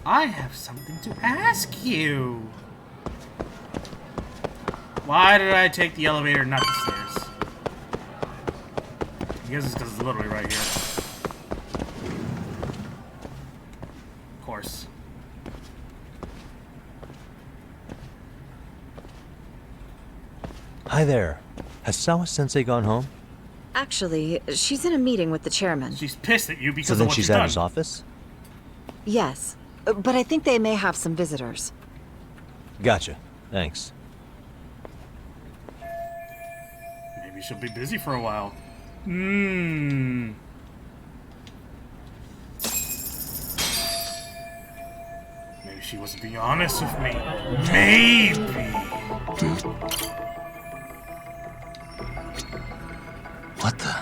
I have something to ask you. Why did I take the elevator, not the stairs? I guess it's because it's literally right here. Of course. Hi there. Has Sawa-sensei gone home? Actually, she's in a meeting with the chairman. She's pissed at you because So of then what she's you've at done. his office? Yes, but I think they may have some visitors. Gotcha. Thanks. Maybe she'll be busy for a while. Maybe she wasn't being honest with me. Maybe. What the?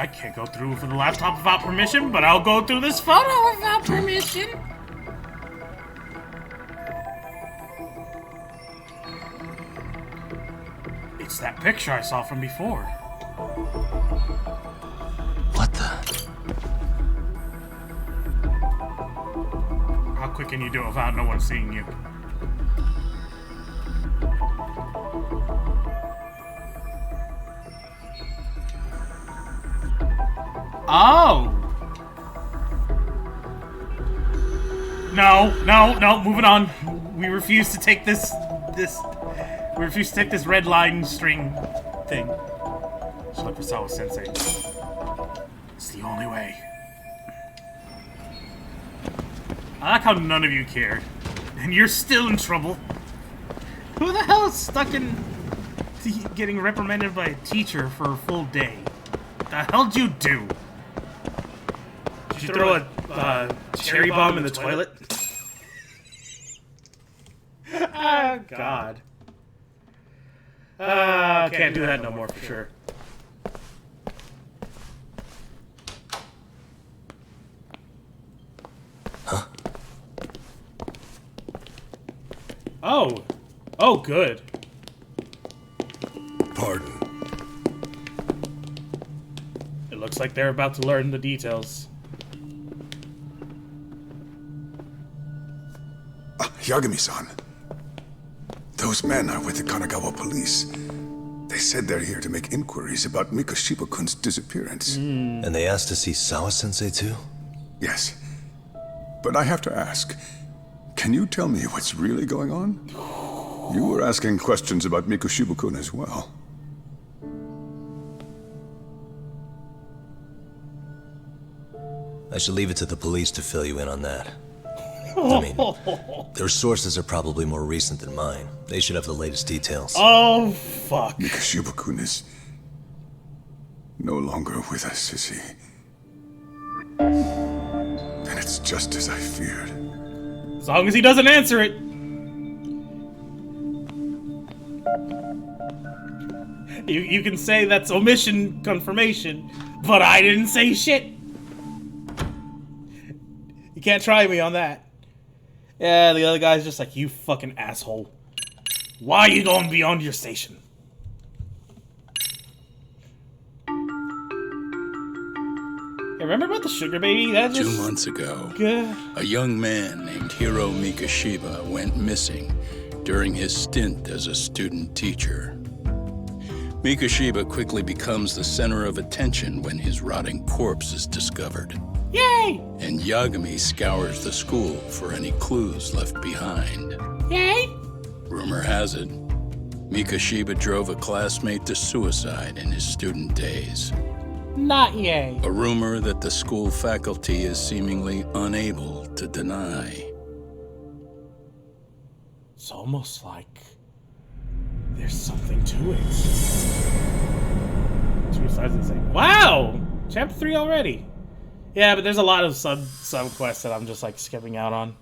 I can't go through for the laptop without permission, but I'll go through this photo without permission. It's that picture I saw from before. What the? How quick can you do it without no one seeing you? Oh! No, moving on. We refuse to take this red line string thing. Just like Sawa Sensei. It's the only way. I like how none of you cared. And you're still in trouble. Who the hell is stuck in getting reprimanded by a teacher for a full day? What the hell did you do? Did you throw a cherry bomb in the toilet? Oh, God. Can't do that no more for sure. Huh? Oh, good. Pardon. It looks like they're about to learn the details. Yagami-san. Those men are with the Kanagawa police. They said they're here to make inquiries about Mikoshiba-kun's disappearance. And they asked to see Sawa-sensei too? Yes. But I have to ask, can you tell me what's really going on? You were asking questions about Mikoshiba-kun as well. I should leave it to the police to fill you in on that. I mean, their sources are probably more recent than mine. They should have the latest details. Oh, fuck. Mikoshiba-kun is no longer with us, is he? Then it's just as I feared. As long as he doesn't answer it. You can say that's omission confirmation, but I didn't say shit. You can't try me on that. Yeah, the other guy's just like, you fucking asshole. Why are you going beyond your station? Hey, remember about the sugar baby? That just... 2 months ago, Good. a young man named Hiro Mikoshiba went missing during his stint as a student teacher. Mikoshiba quickly becomes the center of attention when his rotting corpse is discovered. Yay! And Yagami scours the school for any clues left behind. Yay! Rumor has it, Mikoshiba drove a classmate to suicide in his student days. Not yay. A rumor that the school faculty is seemingly unable to deny. It's almost like there's something to it. Suicide's insane. Wow! Chapter 3 already. Yeah, but there's a lot of sub quests that I'm just like skipping out on.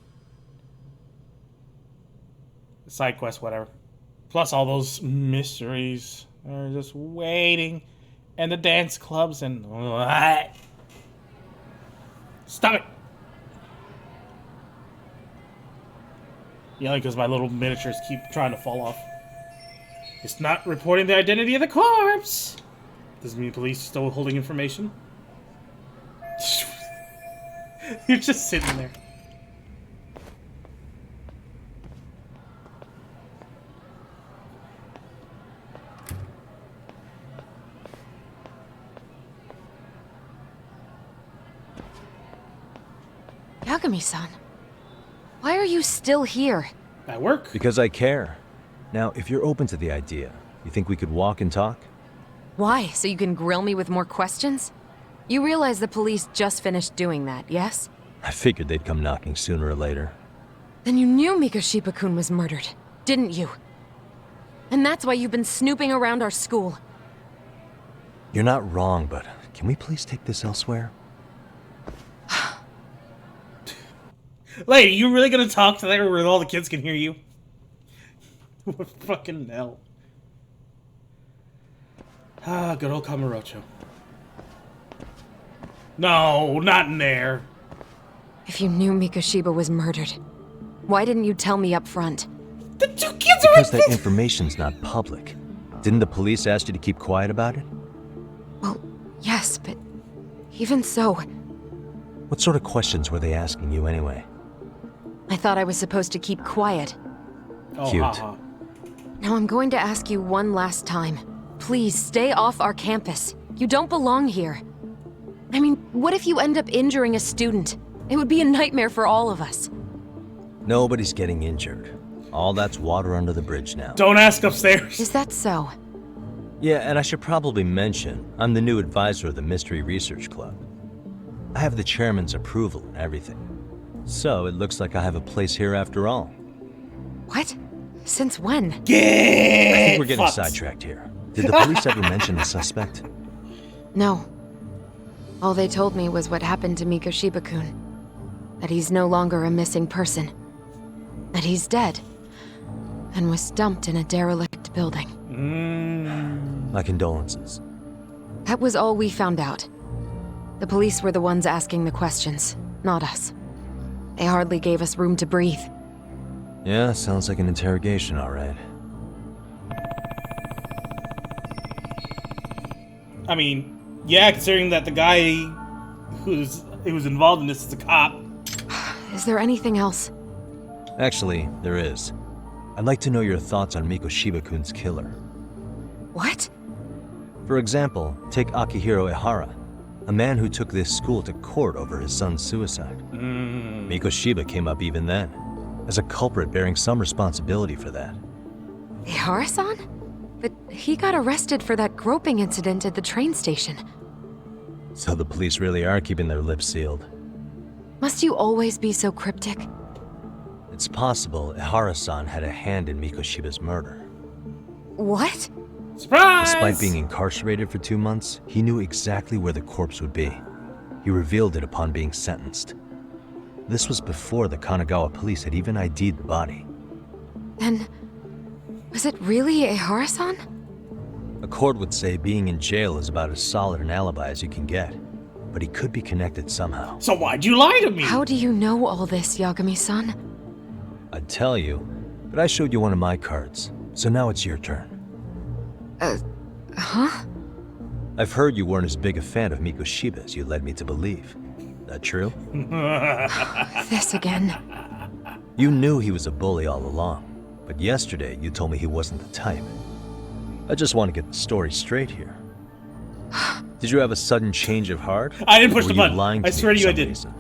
Side quests, whatever. Plus all those mysteries are just waiting. And the dance clubs and... Stop it! Yelling because my little miniatures keep trying to fall off. It's not reporting the identity of the corpse! Doesn't mean police are still holding information. You're just sitting there. Yagami-san, why are you still here? At work? Because I care. Now, if you're open to the idea, you think we could walk and talk? Why? So you can grill me with more questions? You realize the police just finished doing that, yes? I figured they'd come knocking sooner or later. Then you knew Mikoshiba-kun was murdered, didn't you? And that's why you've been snooping around our school. You're not wrong, but can we please take this elsewhere? Lady, you really gonna talk to there where all the kids can hear you? What fucking hell? Ah, good old Kamurocho. No, not in there. If you knew Mikoshiba was murdered, why didn't you tell me up front? The 2 kids are Because that information's not public. Didn't the police ask you to keep quiet about it? Well, yes, but even so... What sort of questions were they asking you anyway? I thought I was supposed to keep quiet. Oh, Cute. haha. Now I'm going to ask you one last time. Please, stay off our campus. You don't belong here. I mean, what if you end up injuring a student? It would be a nightmare for all of us. Nobody's getting injured. All that's water under the bridge now. Don't ask upstairs. Is that so? Yeah, and I should probably mention, I'm the new advisor of the Mystery Research Club. I have the chairman's approval and everything. So it looks like I have a place here after all. What? Since when? I think we're getting fucked. sidetracked here. Did the police ever mention the suspect? No. All they told me was what happened to Mikoshiba-kun. That he's no longer a missing person. That he's dead. And was dumped in a derelict building. My condolences. That was all we found out. The police were the ones asking the questions, not us. They hardly gave us room to breathe. Yeah, sounds like an interrogation, all right. I mean, yeah, considering that the guy who was involved in this is a cop. Is there anything else? Actually, there is. I'd like to know your thoughts on Mikoshiba-kun's killer. What? For example, take Akihiro Ehara, a man who took this school to court over his son's suicide. Mikoshiba came up even then, as a culprit bearing some responsibility for that. Ehara-san? But he got arrested for that groping incident at the train station. So the police really are keeping their lips sealed. Must you always be so cryptic? It's possible Ehara-san had a hand in Mikoshiba's murder. What? Surprise! Despite being incarcerated for 2 months, he knew exactly where the corpse would be. He revealed it upon being sentenced. This was before the Kanagawa police had even ID'd the body. Then, was it really Ehara-san? A court would say being in jail is about as solid an alibi as you can get. But he could be connected somehow. So why'd you lie to me? How do you know all this, Yagami-san? I'd tell you, but I showed you one of my cards, so now it's your turn. Huh? I've heard you weren't as big a fan of Mikoshiba as you led me to believe. That true? This again. You knew he was a bully all along, but yesterday you told me he wasn't the type. I just want to get the story straight here. Did you have a sudden change of heart? I didn't push Or the were you button. lying to I me swear to for you I some didn't. reason?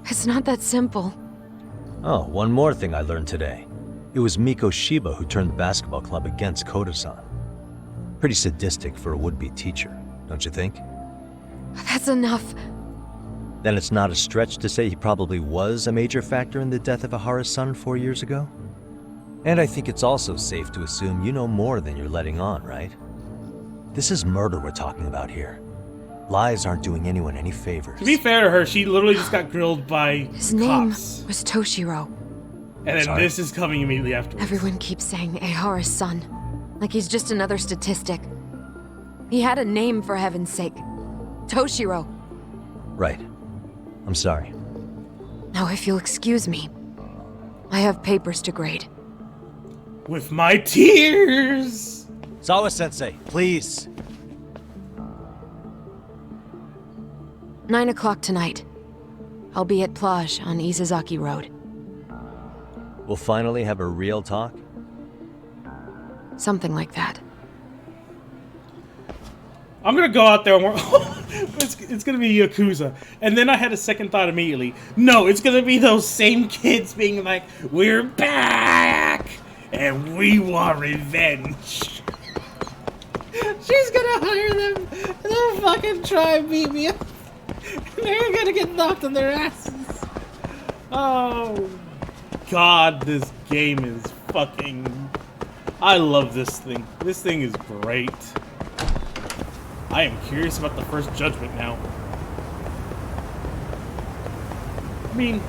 It's not that simple. Oh, one more thing I learned today. It was Mikoshiba who turned the basketball club against Koda-san. Pretty sadistic for a would-be teacher, don't you think? That's enough. Then it's not a stretch to say he probably was a major factor in the death of Ehara's son 4 years ago? And I think it's also safe to assume you know more than you're letting on, right? This is murder we're talking about here. Lies aren't doing anyone any favors. To be fair to her, she literally just got grilled by His name cops. was Toshiro. And then Sorry? this is coming immediately afterwards. Everyone keeps saying Ehara's son, like he's just another statistic. He had a name, for heaven's sake. Toshiro. Right. I'm sorry. Now, if you'll excuse me, I have papers to grade. With my tears! Sawa-sensei, please. 9 o'clock tonight. I'll be at Plage on Izazaki Road. We'll finally have a real talk? Something like that. I'm gonna go out there and it's gonna be Yakuza. And then I had a second thought immediately. No, it's gonna be those same kids being like, we're back! And we want revenge. She's gonna hire them, and they'll fucking try and beat me up. And they're gonna get knocked on their asses. Oh, God, this game is fucking... I love this thing. This thing is great. I am curious about the first Judgment now. I mean...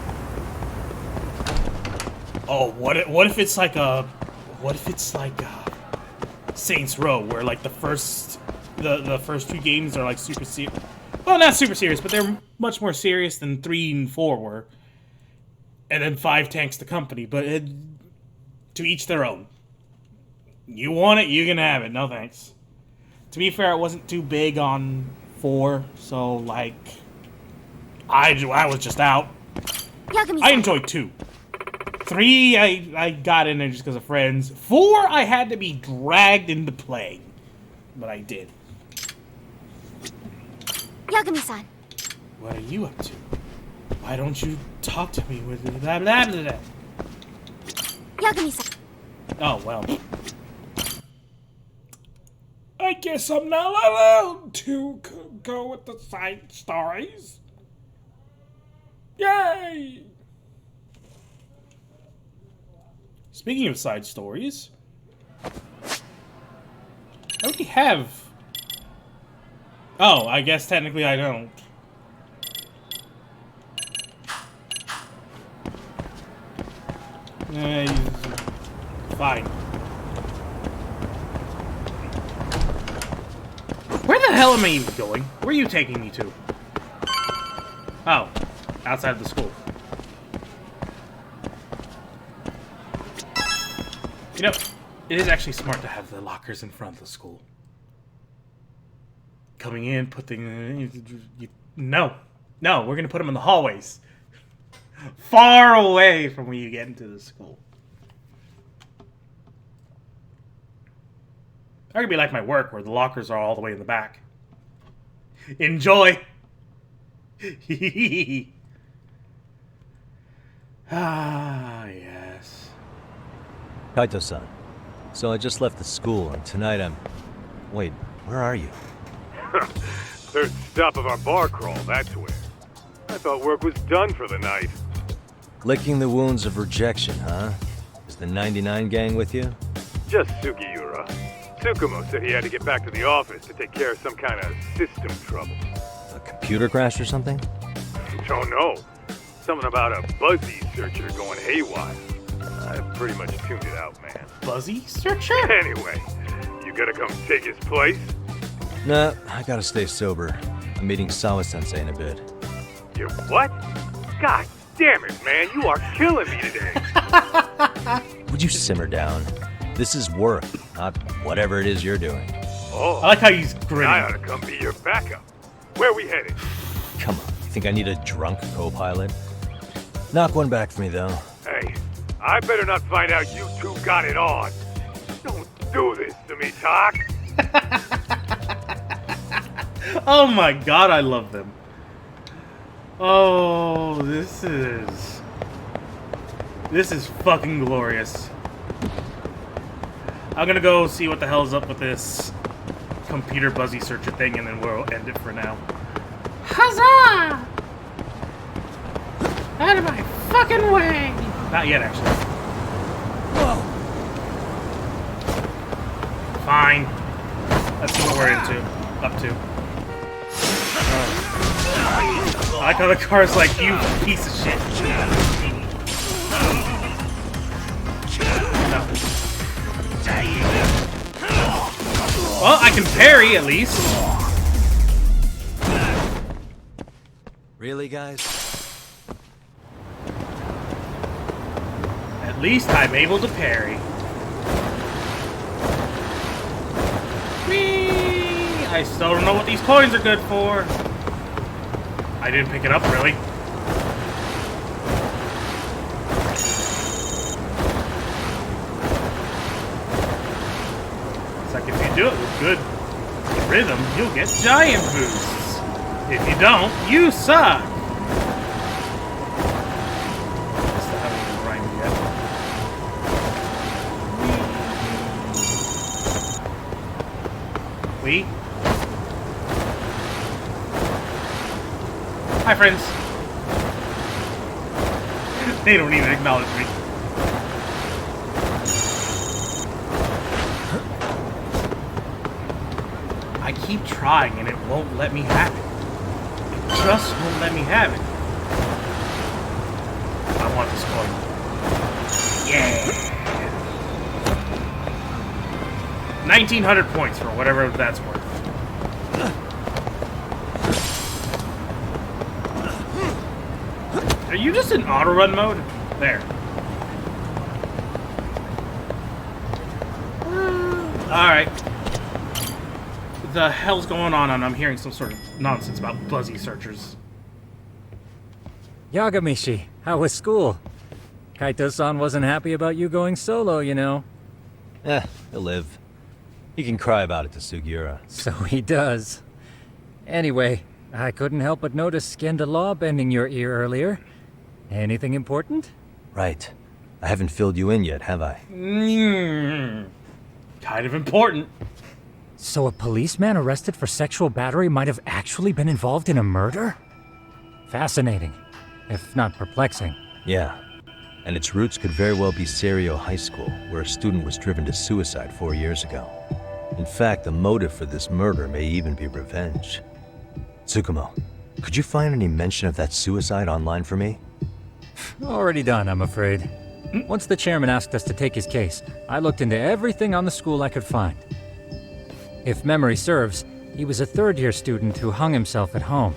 Oh, what if it's like a... What if it's like Saints Row, where like the first two games are like super serious. Well, not super serious, but they're much more serious than 3 and 4 were. And then 5 tanks the company, but to each their own. You want it, you can have it. No thanks. To be fair, it wasn't too big on 4, so like I was just out. I enjoyed 2. 3, I got in there just because of friends. 4, I had to be dragged into playing, but I did. Yagami-san. What are you up to? Why don't you talk to me with blah blah blah blah? Yagami-san. Oh, well. I guess I'm not allowed to go with the side stories. Yay! Speaking of side stories, I already have... Oh, I guess technically I don't. Fine. Where the hell am I even going? Where are you taking me to? Oh, outside of the school. You know, it is actually smart to have the lockers in front of the school. Coming in, put things... No, we're gonna put them in the hallways. Far away from when you get into the school. That could be like my work, where the lockers are all the way in the back. Enjoy! Ah, yes. Kaito-san, so I just left the school, and tonight I'm... Wait, where are you? Third stop of our bar crawl, that's where. I thought work was done for the night. Licking the wounds of rejection, huh? Is the 99 gang with you? Just Sugiura. Tsukumo said he had to get back to the office to take care of some kind of system trouble. A computer crash or something? Don't know. Something about a Buzzy searcher going haywire. I pretty much tuned it out, man. Buzzy searcher? Anyway, you gotta come take his place? Nah, I gotta stay sober. I'm meeting Sawa-sensei in a bit. You what? God damn it, man, you are killing me today. Would you simmer down? This is work, not whatever it is you're doing. Oh, I like how he's grinning. I ought to come be your backup. Where we headed? Come on, you think I need a drunk co-pilot? Knock one back for me, though. Hey, I better not find out you two got it on. Don't do this to me, Talk. Oh my god, I love them. Oh, this is fucking glorious. I'm gonna go see what the hell's up with this computer Buzzy searcher thing, and then we'll end it for now. Huzzah! Out of my fucking way! Not yet, actually. Whoa. Fine. Let's see what we're up to. I like how the car's like, you piece of shit. No. Well, I can parry, at least. Really, guys? At least I'm able to parry. Whee! I still don't know what these coins are good for. I didn't pick it up, really. It's like if you do it with good rhythm, you'll get giant boosts. If you don't, you suck. I still haven't even rhymed yet. Wee. Hi, friends. They don't even acknowledge me. I keep trying and it won't let me have it. It just won't let me have it. I want this coin. Yeah! 1,900 points for whatever that's worth. Are you just in auto run mode? There. Alright. The hell's going on? And I'm hearing some sort of nonsense about buzzy searchers. Yagamishi, how was school? Kaito-san wasn't happy about you going solo, you know. He'll live. He can cry about it to Sugiura. So he does. Anyway, I couldn't help but notice Skenda Law bending your ear earlier. Anything important? Right. I haven't filled you in yet, have I? Kind of important. So a policeman arrested for sexual battery might have actually been involved in a murder? Fascinating, if not perplexing. Yeah. And its roots could very well be Serio High School, where a student was driven to suicide 4 years ago. In fact, the motive for this murder may even be revenge. Tsukumo, could you find any mention of that suicide online for me? Already done, I'm afraid. Once the chairman asked us to take his case, I looked into everything on the school I could find. If memory serves, he was a third-year student who hung himself at home.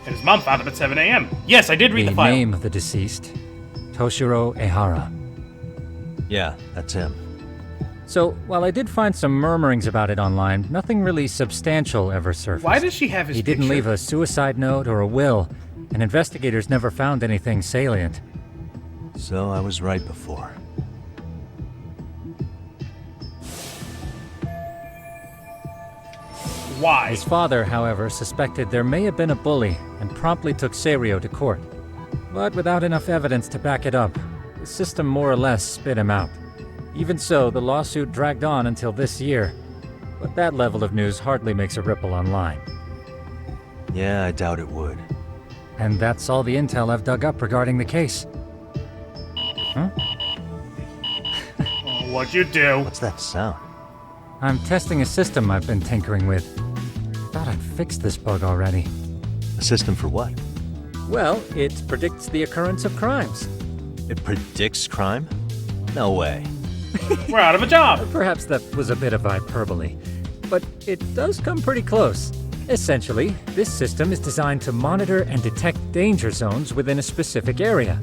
And his mom found him at 7 a.m. Yes, I did read the file. The name of the deceased, Toshiro Ehara. Yeah, that's him. So, while I did find some murmurings about it online, nothing really substantial ever surfaced. Why does she have his He didn't picture? leave a suicide note or a will, and investigators never found anything salient. So I was right before. Why? His father, however, suspected there may have been a bully and promptly took Serio to court. But without enough evidence to back it up, the system more or less spit him out. Even so, the lawsuit dragged on until this year. But that level of news hardly makes a ripple online. Yeah, I doubt it would. And that's all the intel I've dug up regarding the case. Huh? What'd you do? What's that sound? I'm testing a system I've been tinkering with. Thought I'd fixed this bug already. A system for what? Well, it predicts the occurrence of crimes. It predicts crime? No way. We're out of a job. Perhaps that was a bit of hyperbole, but it does come pretty close. Essentially, this system is designed to monitor and detect danger zones within a specific area.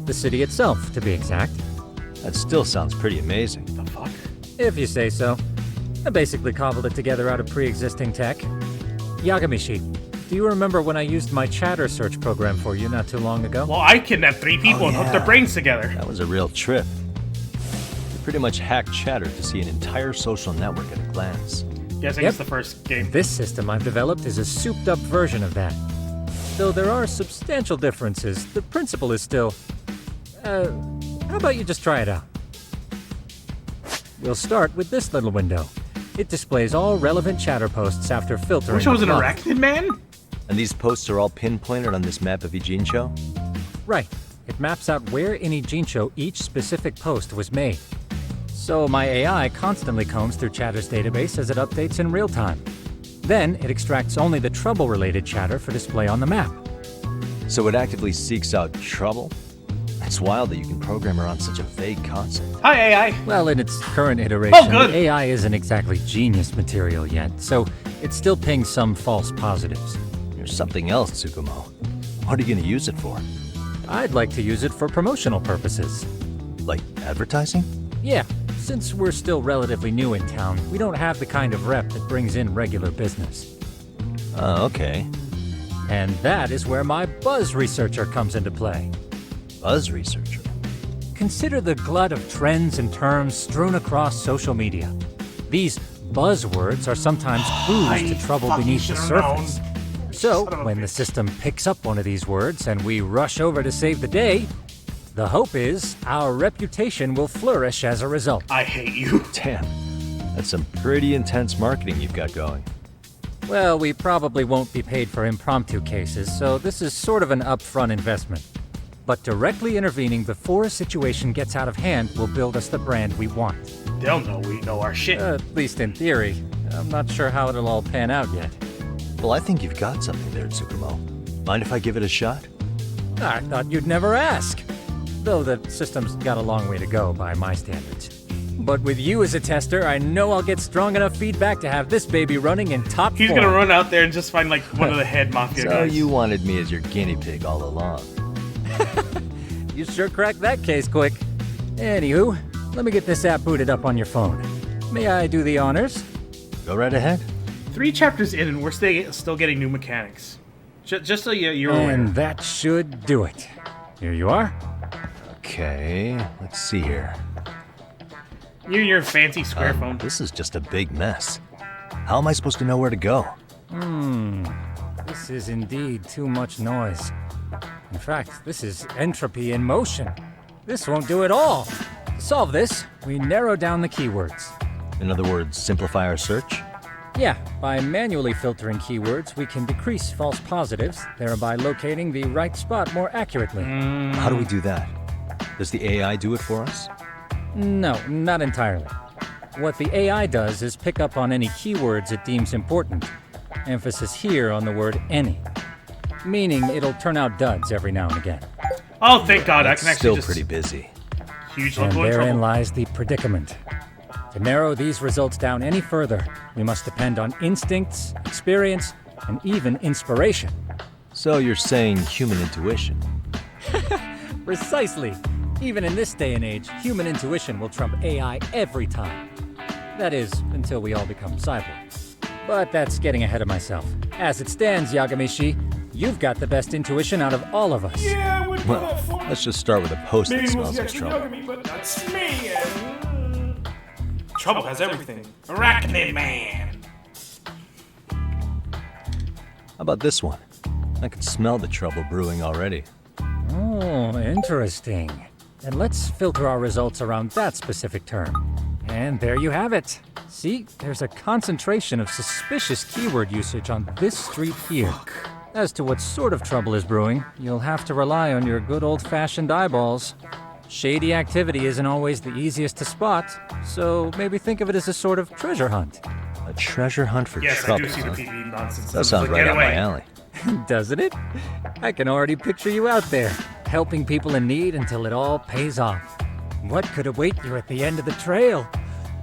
The city itself, to be exact. That still sounds pretty amazing. The fuck? If you say so. I basically cobbled it together out of pre-existing tech. Yagamishi, do you remember when I used my chatter search program for you not too long ago? Well, I kidnapped 3 people and hooked their brains together. That was a real trip. You pretty much hacked Chatter to see an entire social network at a glance. Guessing it's the first game. This system I've developed is a souped-up version of that. Though there are substantial differences, the principle is still... how about you just try it out? We'll start with this little window. It displays all relevant chatter posts after filtering. Wish I was an the arachnid man? And these posts are all pinpointed on this map of Ijincho? Right. It maps out where in Ijincho each specific post was made. So my AI constantly combs through Chatter's database as it updates in real time. Then it extracts only the trouble-related chatter for display on the map. So it actively seeks out trouble? It's wild that you can program around such a vague concept. Hi, AI. Well, in its current iteration, good. the AI isn't exactly genius material yet, so it still pings some false positives. There's something else, Tsukumo. What are you going to use it for? I'd like to use it for promotional purposes. Like advertising? Yeah, since we're still relatively new in town, we don't have the kind of rep that brings in regular business. Oh, okay. And that is where my buzz researcher comes into play. Buzz researcher? Consider the glut of trends and terms strewn across social media. These buzzwords are sometimes clues to trouble beneath the surface. So, when the system picks up one of these words and we rush over to save the day, the hope is our reputation will flourish as a result. I hate you. Damn, that's some pretty intense marketing you've got going. Well, we probably won't be paid for impromptu cases, so this is sort of an upfront investment. But directly intervening before a situation gets out of hand will build us the brand we want. They'll know we know our shit. At least in theory. I'm not sure how it'll all pan out yet. Well, I think you've got something there, Tsukumo. Mind if I give it a shot? I thought you'd never ask. Though the system's got a long way to go by my standards. But with you as a tester, I know I'll get strong enough feedback to have this baby running in top He's form. gonna run out there and just find like one of the head mafia So guys. you wanted me as your guinea pig all along. You sure cracked that case quick. Anywho, let me get this app booted up on your phone. May I do the honors? Go right ahead. 3 chapters in and we're still getting new mechanics. Just so you're aware. And that should do it. Here you are. Okay, let's see here. You and your fancy square phone. This is just a big mess. How am I supposed to know where to go? This is indeed too much noise. In fact, this is entropy in motion. This won't do it all. To solve this, we narrow down the keywords. In other words, simplify our search? Yeah, by manually filtering keywords, we can decrease false positives, thereby locating the right spot more accurately. How do we do that? Does the AI do it for us? No, not entirely. What the AI does is pick up on any keywords it deems important. Emphasis here on the word any. Meaning it'll turn out duds every now and again. Oh, thank God, I can actually still just... pretty busy. Huge And level of therein trouble. lies the predicament. To narrow these results down any further, we must depend on instincts, experience, and even inspiration. So you're saying human intuition? Precisely. Even in this day and age, human intuition will trump AI every time. That is, until we all become cyborgs. But that's getting ahead of myself. As it stands, Yagami-shi, you've got the best intuition out of all of us. Yeah, Well, let's just start with a post that smells like trouble. Yagami, but that's me. Trouble has everything. Arachnid Man. How about this one? I can smell the trouble brewing already. Oh, interesting. And let's filter our results around that specific term. And there you have it. See, there's a concentration of suspicious keyword usage on this street here. As to what sort of trouble is brewing, you'll have to rely on your good old-fashioned eyeballs. Shady activity isn't always the easiest to spot, so maybe think of it as a sort of treasure hunt. A treasure hunt for Yes, trouble, I do see the huh? PvE nonsense. That sounds right Get up my away. alley. Doesn't it? I can already picture you out there, helping people in need until it all pays off. What could await you at the end of the trail?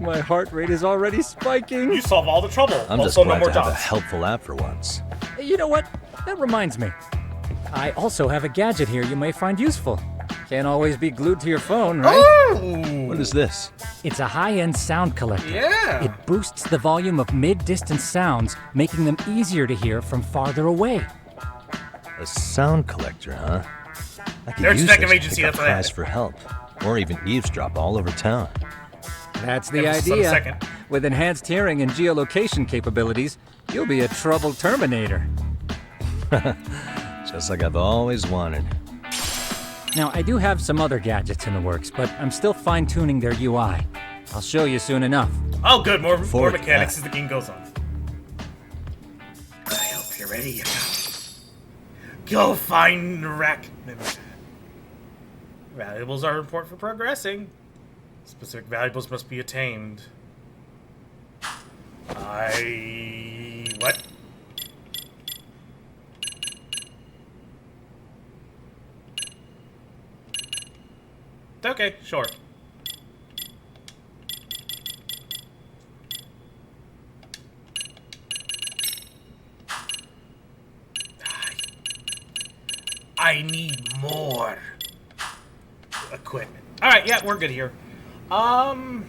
My heart rate is already spiking. You solve all the trouble. I'm just also, glad no more to have a jobs. helpful app for once. You know what? That reminds me. I also have a gadget here you may find useful. Can't always be glued to your phone, right? Oh! What is this? It's a high-end sound collector. Yeah. It boosts the volume of mid-distance sounds, making them easier to hear from farther away. A sound collector, huh? I could They're use detective this to agency, pick up that's what I cries had. for help, or even eavesdrop all over town. That's the Emphasis on the idea. second. With enhanced hearing and geolocation capabilities, you'll be a trouble terminator. Just like I've always wanted. Now, I do have some other gadgets in the works, but I'm still fine-tuning their UI. I'll show you soon enough. Oh, good. More Forward to mechanics that. as the game goes on. I hope you're ready. Go find Arachnid. Valuables are important for progressing. Specific valuables must be attained. What? Okay, sure. I need more equipment. All right, yeah, we're good here. I'm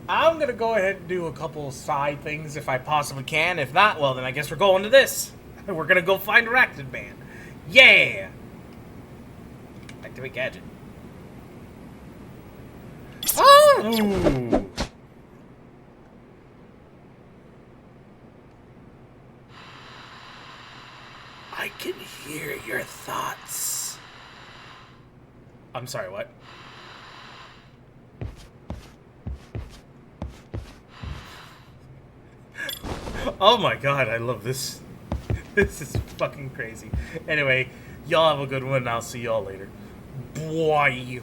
gonna go ahead and do a couple side things if I possibly can. If not, well, then I guess we're going to this. We're gonna go find Arachnid Man. Yeah. Activate gadget. Oh! I can hear your thoughts. I'm sorry, what? Oh my god, I love this. This is fucking crazy. Anyway, y'all have a good one, and I'll see y'all later. Bye.